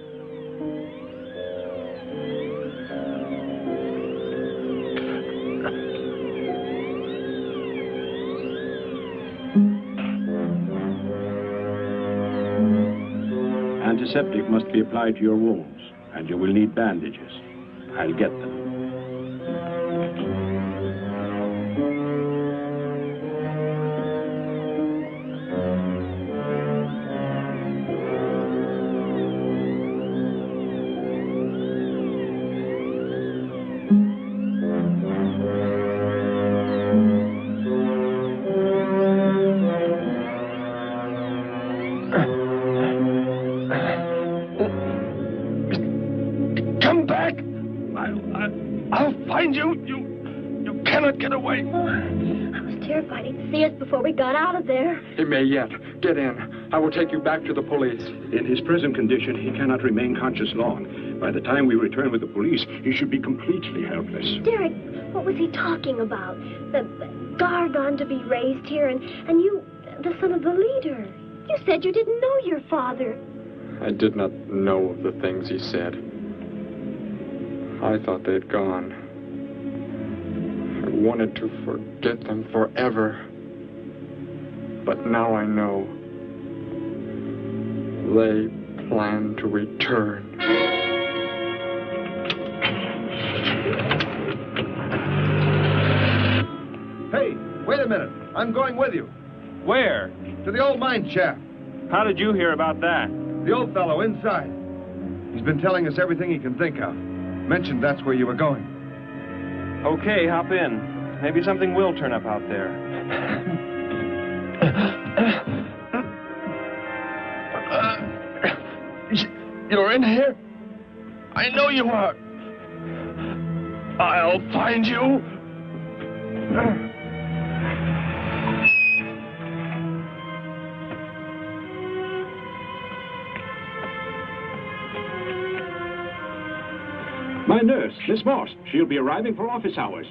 Antiseptic must be applied to your wounds, and you will need bandages. I'll get them. Before we got out of there. He may yet. Get in. I will take you back to the police. In his present condition, he cannot remain conscious long. By the time we return with the police, he should be completely helpless. Derek, what was he talking about? The Gargan to be raised here, and you, the son of the leader. You said you didn't know your father. I did not know the things he said. I thought they'd gone. I wanted to forget them forever. But now I know. They plan to return. Hey, wait a minute. I'm going with you. Where? To the old mine shaft. How did you hear about that? The old fellow inside. He's been telling us everything he can think of. Mentioned that's where you were going. Okay, hop in. Maybe something will turn up out there. You're in here? I know you are. I'll find you. My nurse, Miss Moss. She'll be arriving for office hours.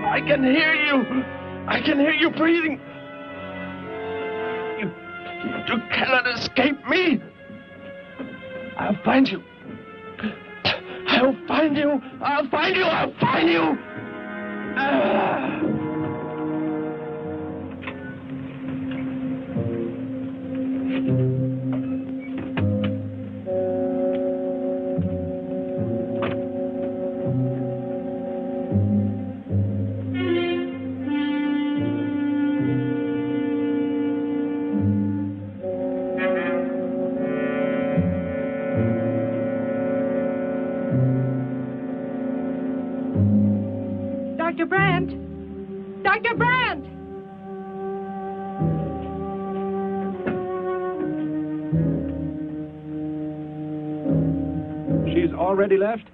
I can hear you. I can hear you breathing. You cannot escape me. I'll find you. I'll find you. I'll find you. I'll find you. Dr. Brandt! Dr. Brandt! She's already left?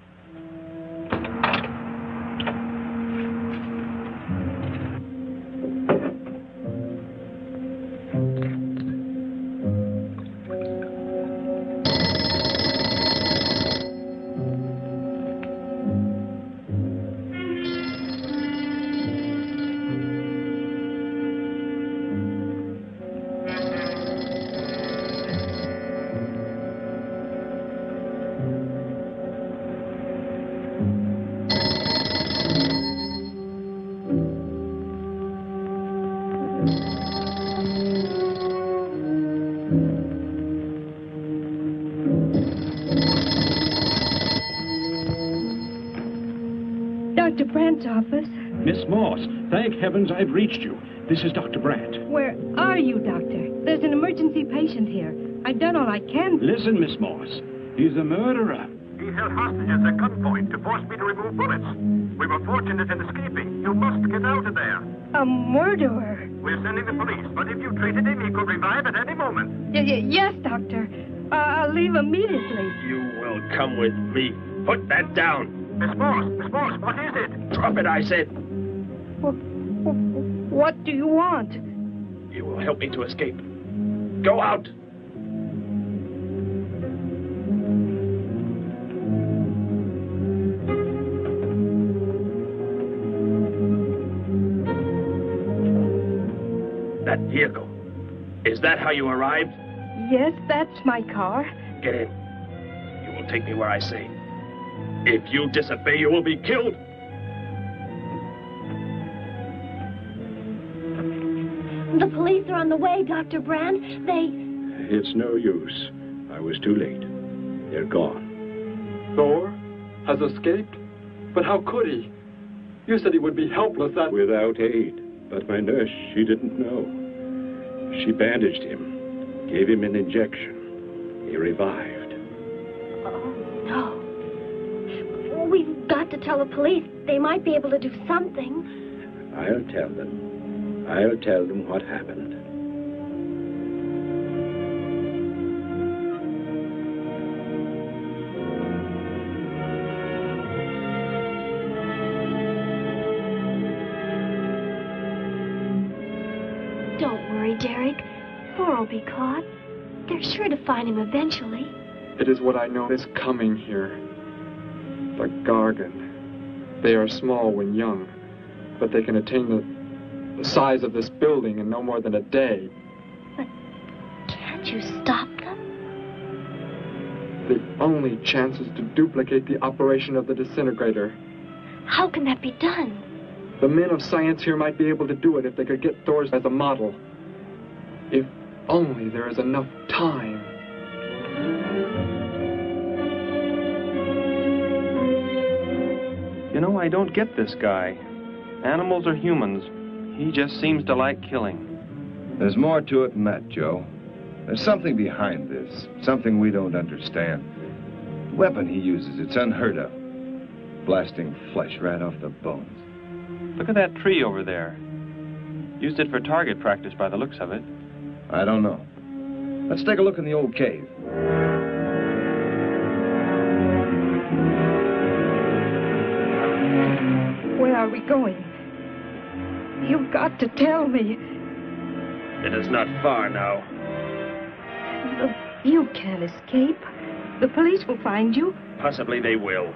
Dr. Brandt's office. Miss Moss, thank heavens I've reached you. This is Dr. Brandt. Where are you, Doctor? There's an emergency patient here. I've done all I can. Listen, Miss Moss. He's a murderer. He held hostages at gunpoint to force me to remove bullets. We were fortunate in escaping. You must get out of there. A murderer? We're sending the police, but if you treated him, he could revive at any moment. Yes, Doctor. I'll leave immediately. You will come with me. Put that down. Miss Moss, what is it? Drop it, I said. What do you want? You will help me to escape. Go out. That vehicle. Is that how you arrived? Yes, that's my car. Get in. You will take me where I say. If you disobey, you will be killed. The police are on the way, Dr. Brandt. It's no use. I was too late. They're gone. Thor has escaped? But how could he? You said he would be helpless Without aid. But my nurse, she didn't know. She bandaged him, gave him an injection. He revived. Oh, no. We've got to tell the police. They might be able to do something. I'll tell them. I'll tell them what happened. Don't worry, Derek. Thor will be caught. They're sure to find him eventually. It is what I know is coming here. The Gargan. They are small when young, but they can attain the size of this building in no more than a day. But can't you stop them? The only chance is to duplicate the operation of the disintegrator. How can that be done? The men of science here might be able to do it if they could get Thor as a model. If only there is enough time. You know, I don't get this guy. Animals or humans, he just seems to like killing. There's more to it than that, Joe. There's something behind this, something we don't understand. The weapon he uses, it's unheard of. Blasting flesh right off the bones. Look at that tree over there. Used it for target practice by the looks of it. I don't know. Let's take a look in the old cave. Where are we going? You've got to tell me. It is not far now. You can't escape. The police will find you. Possibly they will.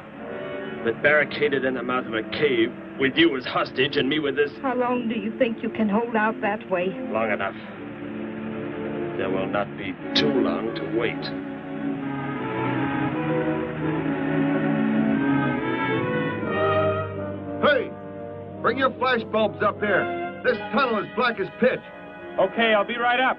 But barricaded in the mouth of a cave, with you as hostage and me with this... How long do you think you can hold out that way? Long enough. There will not be too long to wait. Hey! Bring your flash bulbs up here. This tunnel is black as pitch. Okay, I'll be right up.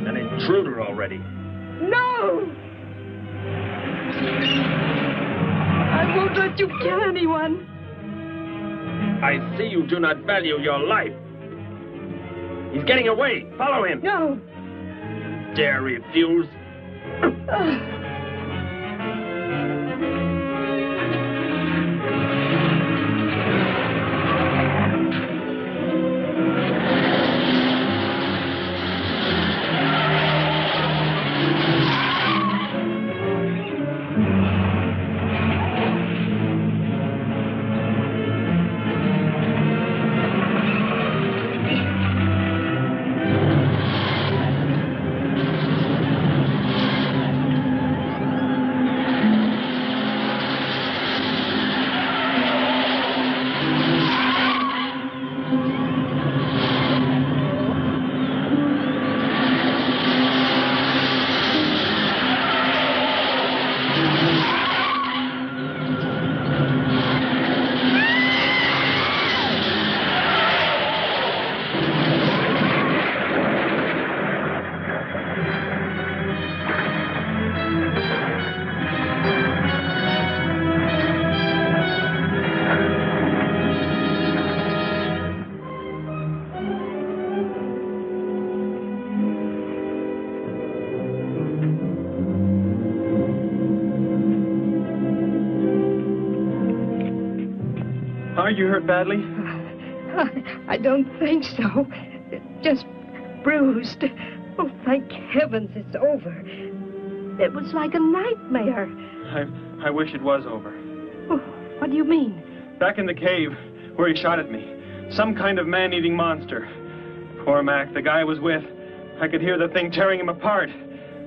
An intruder already. No! I won't let you kill anyone. I see you do not value your life. He's getting away. Follow him. No. Dare refuse? Are you hurt badly? I don't think so. Just bruised. Oh, thank heavens it's over. It was like a nightmare. I wish it was over. Oh, what do you mean? Back in the cave where he shot at me. Some kind of man-eating monster. Poor Mac, the guy I was with. I could hear the thing tearing him apart.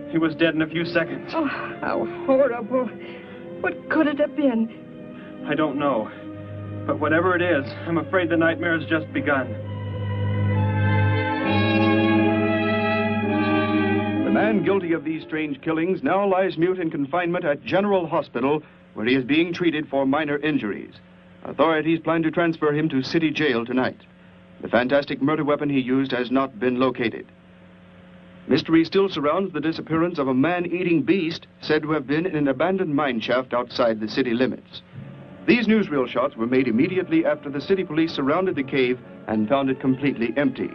He was dead in a few seconds. Oh, how horrible. What could it have been? I don't know. But whatever it is, I'm afraid the nightmare has just begun. The man guilty of these strange killings now lies mute in confinement at General Hospital, where he is being treated for minor injuries. Authorities plan to transfer him to City Jail tonight. The fantastic murder weapon he used has not been located. Mystery still surrounds the disappearance of a man-eating beast said to have been in an abandoned mine shaft outside the city limits. These newsreel shots were made immediately after the city police surrounded the cave and found it completely empty.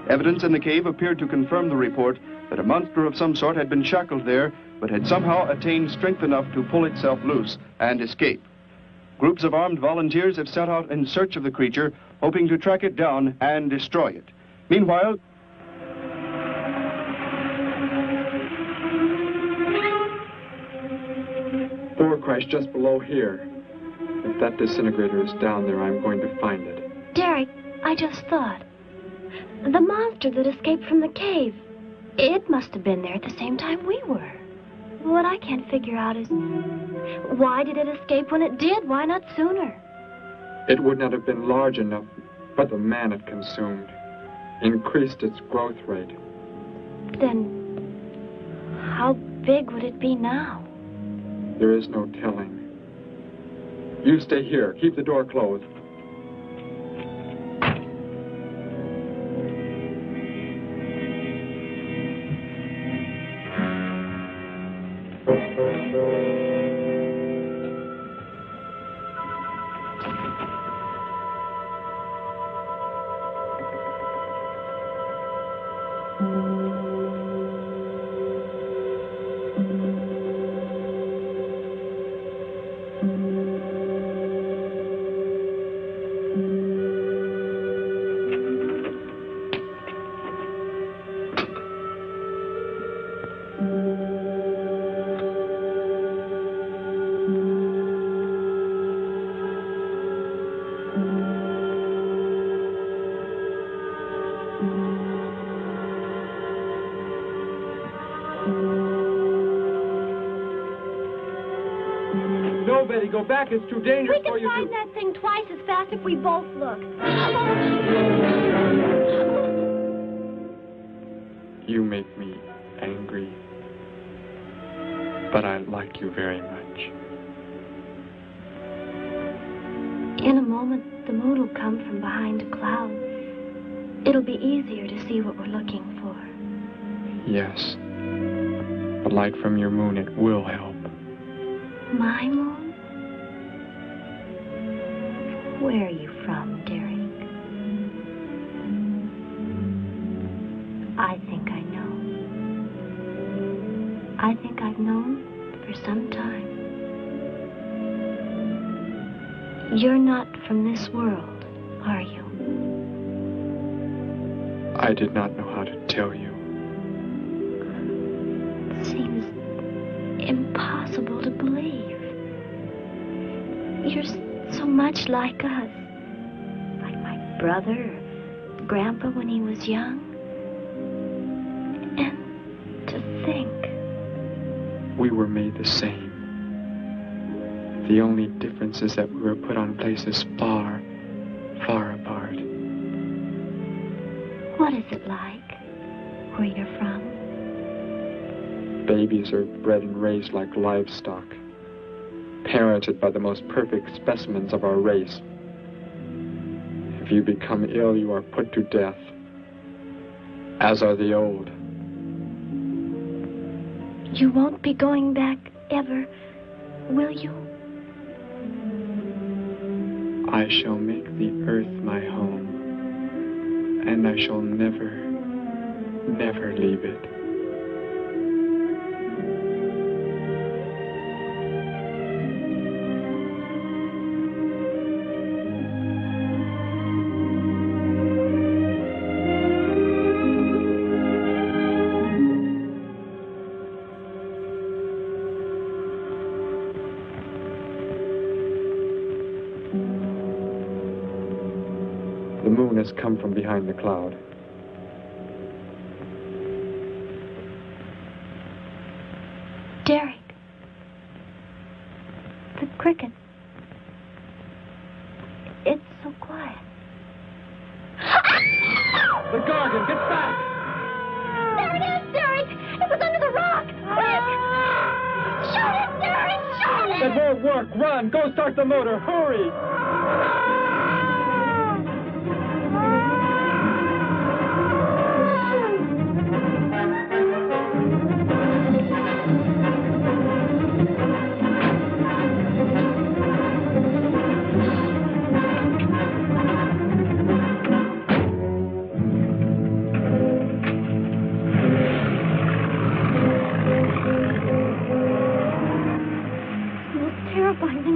Evidence in the cave appeared to confirm the report that a monster of some sort had been shackled there, but had somehow attained strength enough to pull itself loose and escape. Groups of armed volunteers have set out in search of the creature, hoping to track it down and destroy it. Meanwhile, Thor crashed just below here. If If that disintegrator is down there, I'm going to find it. Derek, I just thought. The monster that escaped from the cave. It must have been there at the same time we were. What I can't figure out is, why did it escape when it did? Why not sooner? It would not have been large enough, but the man it consumed increased its growth rate. Then, how big would it be now? There is no telling. You stay here. Keep the door closed. No, Betty, go back. It's too dangerous for you We can find that thing twice as fast if we both look. You make me angry, but I like you very much. In a moment, the moon will come from behind a cloud. It'll be easier to see what we're looking for. Yes. The light from your moon, it will help. My moon? Where are you from, Derek? I think I know. I think I've known for some time. You're not from this world, are you? I did not know how to tell you. It seems impossible to believe. You're so much like us. Like my brother or Grandpa when he was young. And to think. We were made the same. The only difference is that we were put on places far, far apart. What is it like where you're from? Babies are bred and raised like livestock, parented by the most perfect specimens of our race. If you become ill, you are put to death, as are the old. You won't be going back ever, will you? I shall make the earth my home, and I shall never, never leave it. The moon has come from behind the cloud. Derek. The cricket. It's so quiet. The Gargan, get back! There it is, Derek! It was under the rock! Quick! Shoot it, Derek! Shoot it! It won't work. Run! Go start the motor! Hurry!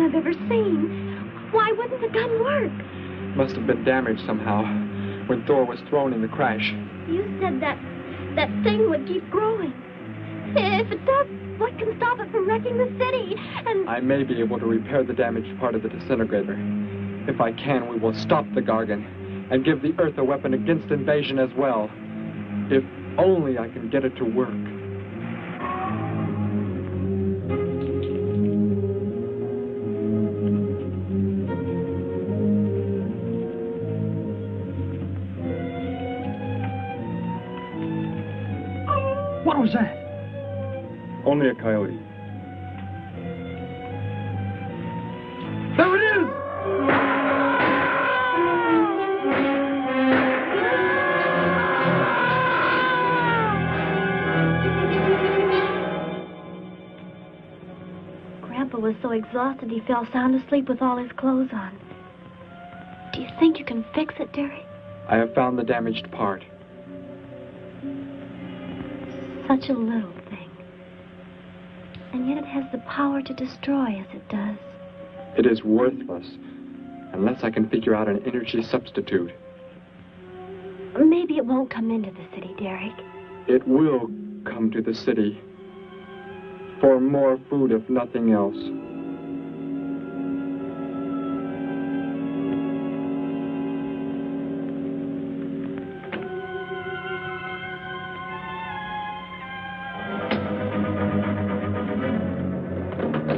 I've ever seen. Why wouldn't the gun work? Must have been damaged somehow when Thor was thrown in the crash. You said that thing would keep growing. If it does, what can stop it from wrecking the city? And I may be able to repair the damaged part of the disintegrator. If I can, we will stop the Gargan and give the Earth a weapon against invasion as well. If only I can get it to work. What was that? Only a coyote. There it is! Grandpa was so exhausted he fell sound asleep with all his clothes on. Do you think you can fix it, Derek? I have found the damaged part. Such a little thing. And yet it has the power to destroy as it does. It is worthless unless I can figure out an energy substitute. Maybe it won't come into the city, Derek. It will come to the city. For more food, if nothing else.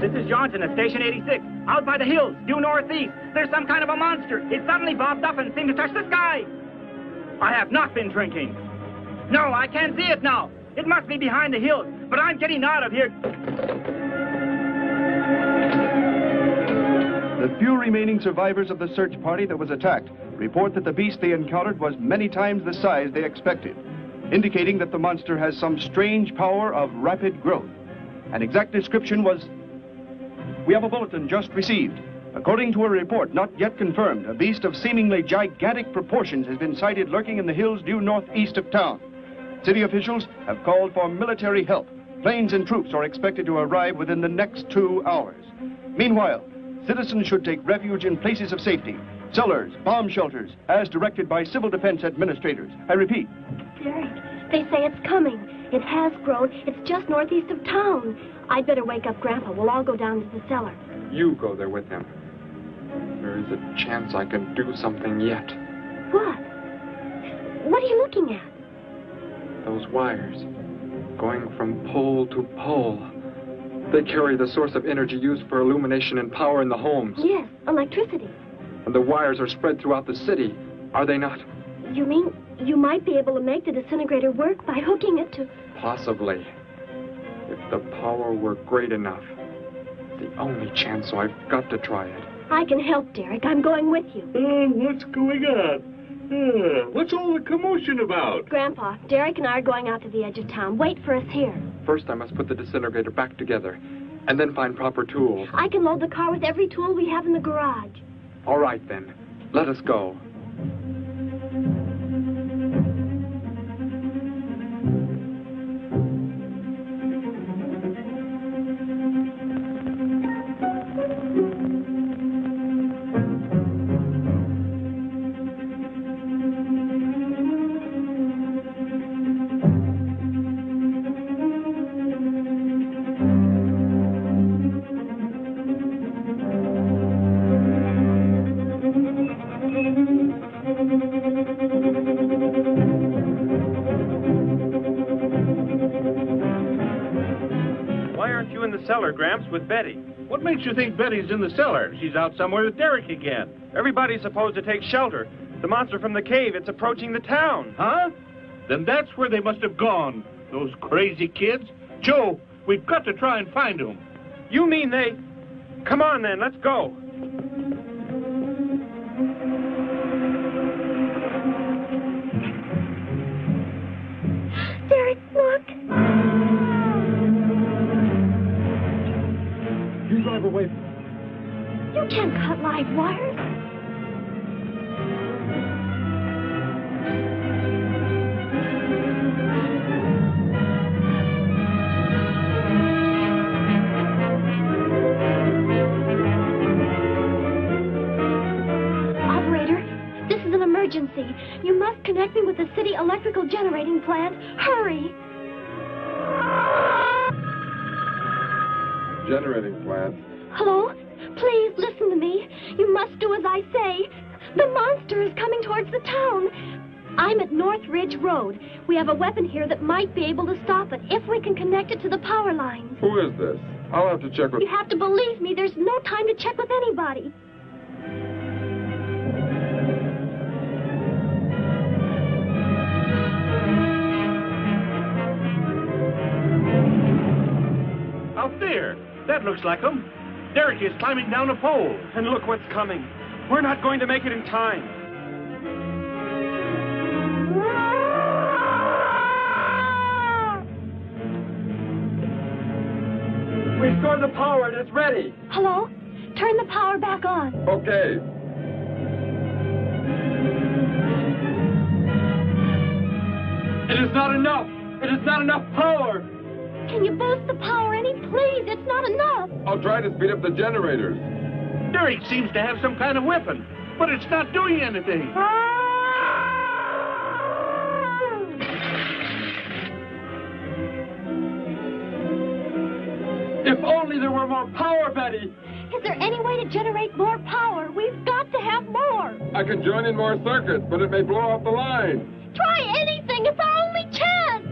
This is Johnson at Station 86. Out by the hills, due northeast. There's some kind of a monster. It suddenly bobbed up and seemed to touch the sky. I have not been drinking. No, I can't see it now. It must be behind the hills, but I'm getting out of here. The few remaining survivors of the search party that was attacked report that the beast they encountered was many times the size they expected, indicating that the monster has some strange power of rapid growth. An exact description was... We have a bulletin just received. According to a report not yet confirmed, a beast of seemingly gigantic proportions has been sighted lurking in the hills due northeast of town. City officials have called for military help. Planes and troops are expected to arrive within the next 2 hours. Meanwhile, citizens should take refuge in places of safety, cellars, bomb shelters, as directed by civil defense administrators. I repeat. Derek, they say it's coming. It has grown. It's just northeast of town. I'd better wake up Grandpa. We'll all go down to the cellar. You go there with him. There is a chance I can do something yet. What? What are you looking at? Those wires, going from pole to pole. They carry the source of energy used for illumination and power in the homes. Yes, electricity. And the wires are spread throughout the city, are they not? You mean you might be able to make the disintegrator work by hooking it to... Possibly. If the power were great enough. The only chance, so I've got to try it. I can help, Derek. I'm going with you. What's going on? What's all the commotion about? Grandpa, Derek and I are going out to the edge of town. Wait for us here. First, I must put the disintegrator back together, and then find proper tools. I can load the car with every tool we have in the garage. All right, then. Let us go. Gramps, with Betty. What makes you think Betty's in the cellar? She's out somewhere with Derek again. Everybody's supposed to take shelter. The monster from the cave, it's approaching the town. Huh? Then that's where they must have gone. Those crazy kids. Joe, we've got to try and find them. You mean they... Come on, then, let's go. Derek, look. Drive away. You can't cut live wires. Operator, this is an emergency. You must connect me with the city electrical generating plant. Hurry! generating plant. Hello? Please listen to me. You must do as I say. The monster is coming towards the town. I'm at North Ridge Road. We have a weapon here that might be able to stop it if we can connect it to the power lines. Who is this? I'll have to check with... You have to believe me. There's no time to check with anybody. Out there. That looks like him. Derek is climbing down a pole. And look what's coming. We're not going to make it in time. Restore the power and it's ready. Hello? Turn the power back on. Okay. It is not enough. It is not enough power. Can you boost the power any, please? It's not enough. I'll try to speed up the generators. Derek seems to have some kind of weapon, but it's not doing anything. If only there were more power, Betty. Is there any way to generate more power? We've got to have more. I can join in more circuits, but it may blow off the line. Try anything. It's our only chance.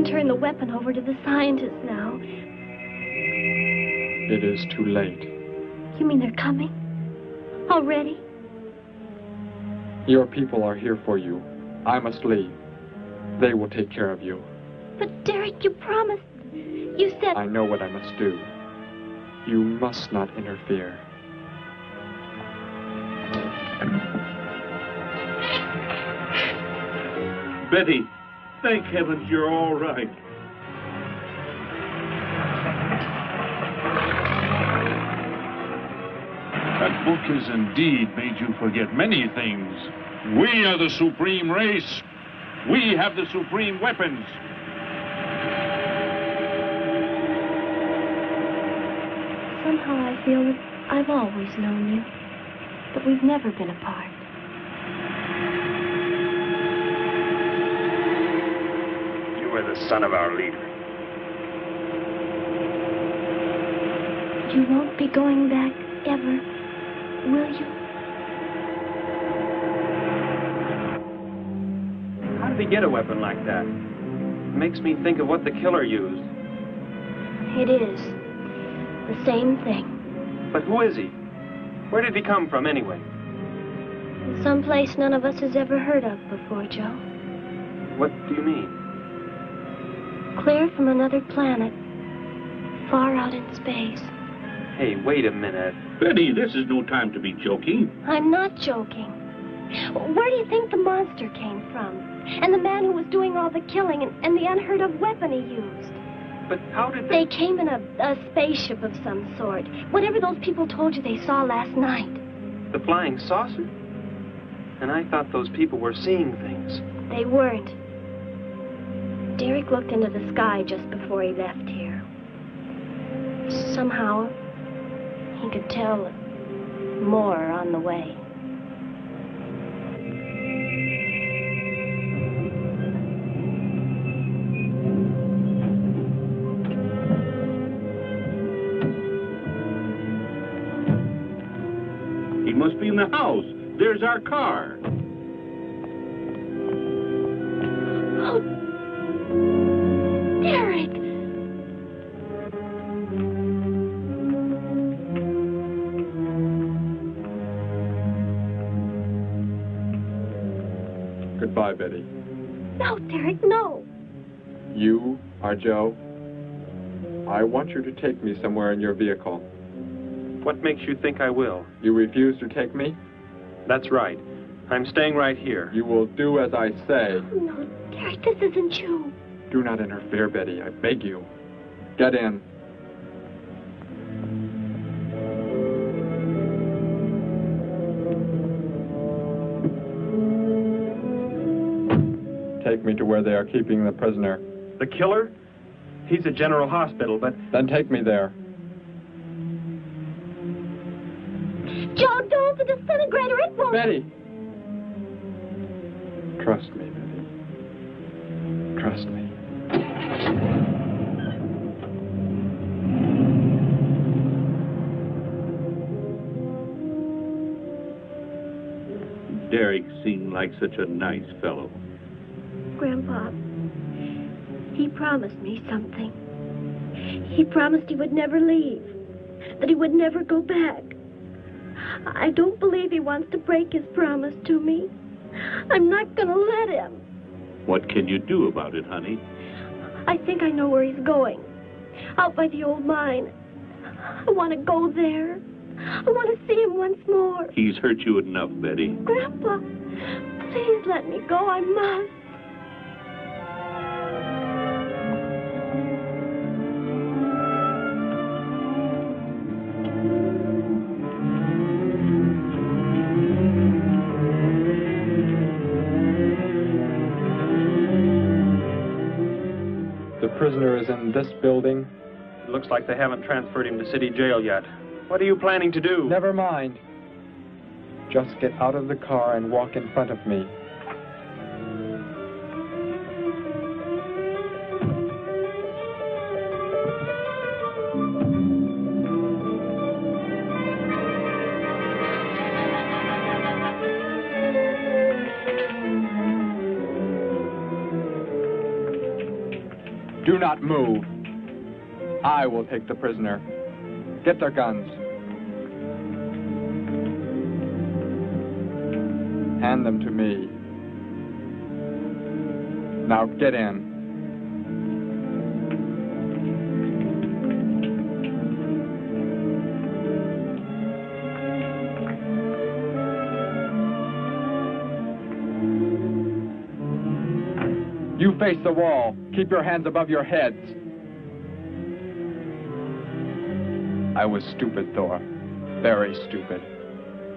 Turn the weapon over to the scientists now. It is too late. You mean they're coming? Already? Your people are here for you. I must leave. They will take care of you. But Derek, you promised. You said... I know what I must do. You must not interfere. Betty, thank heavens you're all right. That book has indeed made you forget many things. We are the supreme race. We have the supreme weapons. Somehow I feel that I've always known you, but we've never been apart. You are the son of our leader. You won't be going back ever, will you? How did he get a weapon like that? It makes me think of what the killer used. It is. The same thing. But who is he? Where did he come from, anyway? Someplace none of us has ever heard of before, Joe. What do you mean? Clear from another planet. Far out in space. Hey, wait a minute. Betty, this is no time to be joking. I'm not joking. Where do you think the monster came from? And the man who was doing all the killing and the unheard-of weapon he used? But how did they came in a spaceship of some sort. Whatever those people told you they saw last night. The flying saucer? And I thought those people were seeing things. They weren't. Derek looked into the sky just before he left here. Somehow, he could tell more on the way. He must be in the house. There's our car. Oh, Derek! Goodbye, Betty. No, Derek, no. You are Joe. I want you to take me somewhere in your vehicle. What makes you think I will? You refuse to take me? That's right. I'm staying right here. You will do as I say. Oh, no, Derek, this isn't you. Do not interfere, Betty. I beg you. Get in. Take me to where they are keeping the prisoner. The killer? He's at General Hospital, but... Then take me there. Joe, don't! The disintegrator, it won't... Betty! Trust me, Betty. Trust me. Derek seemed like such a nice fellow. Grandpa, he promised me something. He promised he would never leave, that he would never go back. I don't believe he wants to break his promise to me. I'm not gonna let him. What can you do about it, honey? I think I know where he's going. Out by the old mine. I want to go there. I want to see him once more. He's hurt you enough, Betty. Grandpa, please let me go. I must. The prisoner is in this building. It looks like they haven't transferred him to city jail yet. What are you planning to do? Never mind. Just get out of the car and walk in front of me. Do not move. I will take the prisoner. Get their guns. Hand them to me. Now get in. You face the wall. Keep your hands above your heads. I was stupid, Thor. Very stupid.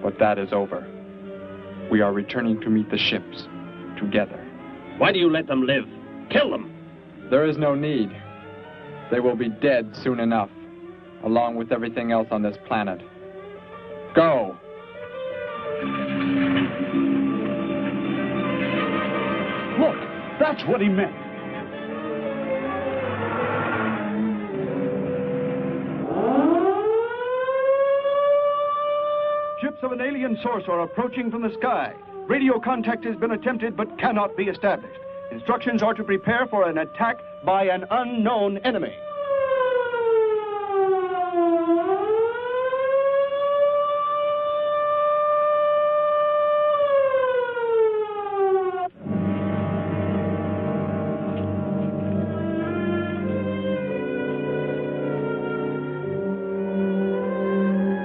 But that is over. We are returning to meet the ships. Together. Why do you let them live? Kill them! There is no need. They will be dead soon enough. Along with everything else on this planet. Go! Look! That's what he meant. Ships of an alien source are approaching from the sky. Radio contact has been attempted but cannot be established. Instructions are to prepare for an attack by an unknown enemy.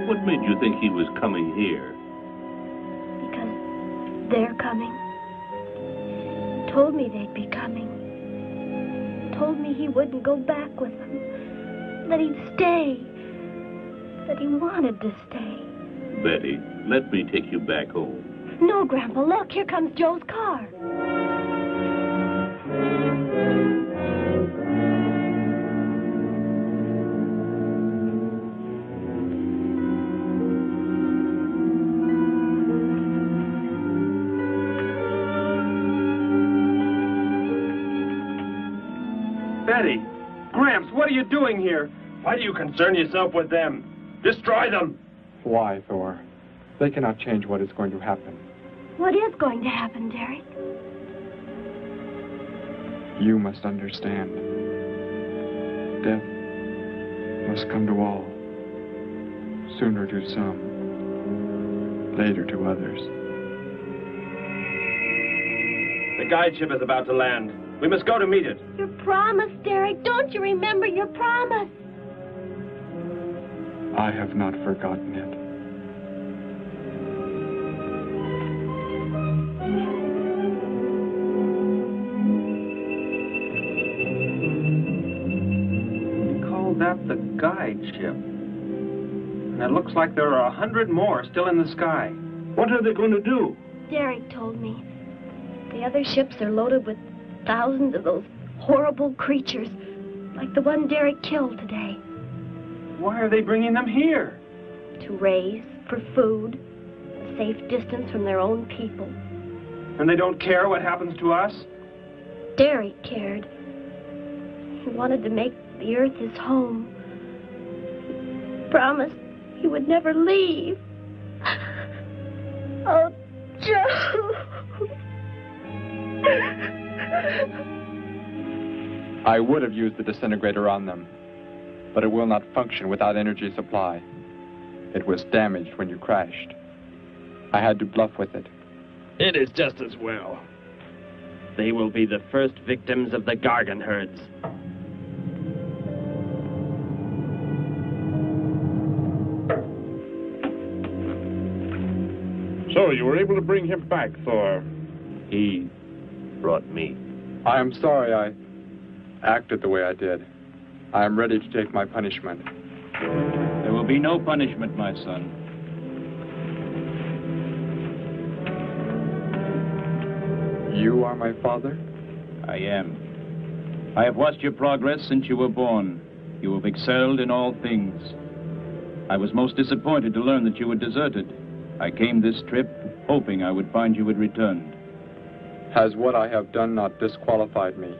What made you think he was coming here? Because they're coming. Told me they'd be coming. Told me he wouldn't go back with them. That he'd stay. That he wanted to stay. Betty, let me take you back home. No, Grandpa, look, here comes Joe's car. Betty! Gramps, what are you doing here? Why do you concern yourself with them? Destroy them! Why, Thor? They cannot change what is going to happen. What is going to happen, Derek? You must understand. Death must come to all. Sooner to some, later to others. The guide ship is about to land. We must go to meet it. Your promise, Derek. Don't you remember your promise? I have not forgotten it. You call that the guide ship? And it looks like there are 100 more still in the sky. What are they going to do? Derek told me. The other ships are loaded with thousands of those horrible creatures, like the one Derek killed today. Why are they bringing them here? To raise, for food, a safe distance from their own people. And they don't care what happens to us? Derek cared. He wanted to make the earth his home. He promised he would never leave. Oh, Joe. I would have used the disintegrator on them, but it will not function without energy supply. It was damaged when you crashed. I had to bluff with it. It is just as well. They will be the first victims of the Gargan herds. So, you were able to bring him back, Thor? He brought me. I am sorry I acted the way I did. I am ready to take my punishment. There will be no punishment, my son. You are my father? I am. I have watched your progress since you were born. You have excelled in all things. I was most disappointed to learn that you had deserted. I came this trip hoping I would find you had returned. Has what I have done not disqualified me?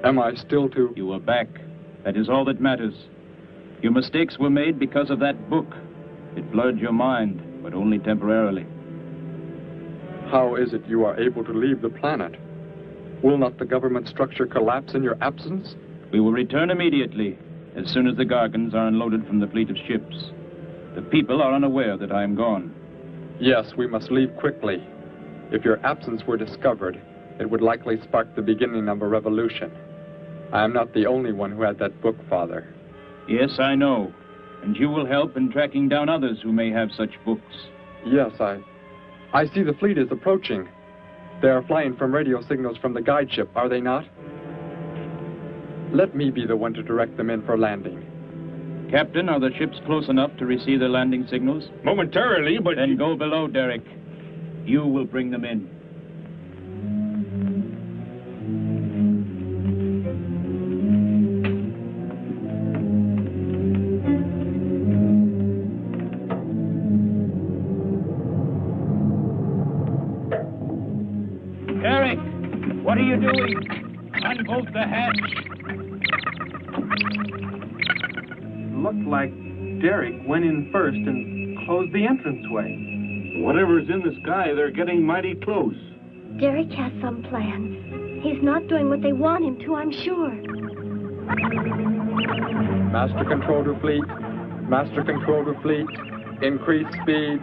Am I still to... You are back. That is all that matters. Your mistakes were made because of that book. It blurred your mind, but only temporarily. How is it you are able to leave the planet? Will not the government structure collapse in your absence? We will return immediately, as soon as the Gargans are unloaded from the fleet of ships. The people are unaware that I am gone. Yes, we must leave quickly. If your absence were discovered, it would likely spark the beginning of a revolution. I am not the only one who had that book, Father. Yes, I know. And you will help in tracking down others who may have such books. Yes, I see the fleet is approaching. They are flying from radio signals from the guide ship, are they not? Let me be the one to direct them in for landing. Captain, are the ships close enough to receive their landing signals? Momentarily, but... Then go below, Derek. You will bring them in. Derek, what are you doing? Unbolt the hatch. Looked like Derek went in first and closed the entranceway. Whatever's in the sky, they're getting mighty close. Derek has some plan. He's not doing what they want him to, I'm sure. Master Control to Fleet. Master Control to Fleet. Increase speed.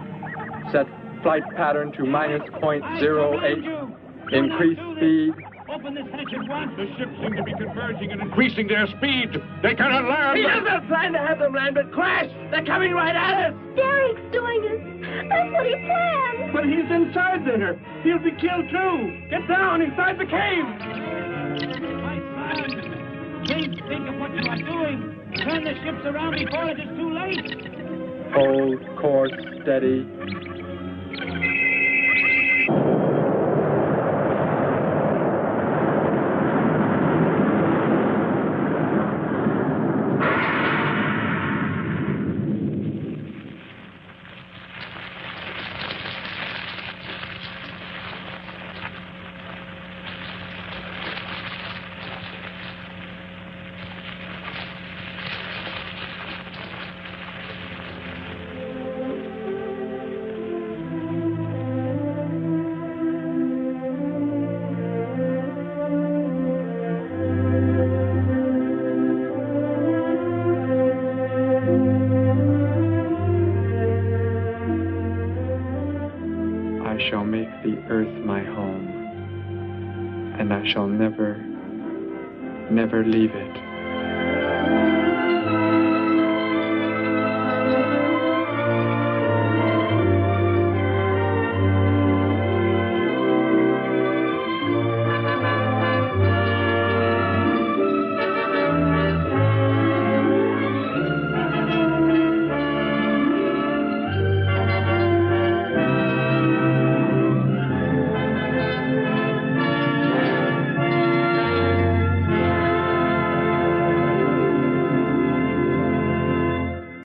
Set flight pattern to -.08. Increase speed. Open this hatch at once. The ships seem to be converging and increasing their speed. They cannot land. He doesn't plan to have them land, but crash. They're coming right at us. Derek's doing it. That's what he planned. But he's inside there. He'll be killed too. Get down inside the cave. My son, please think of what you are doing. Turn the ships around before it is too late. Hold course steady. I shall make the earth my home, and I shall never, never leave it.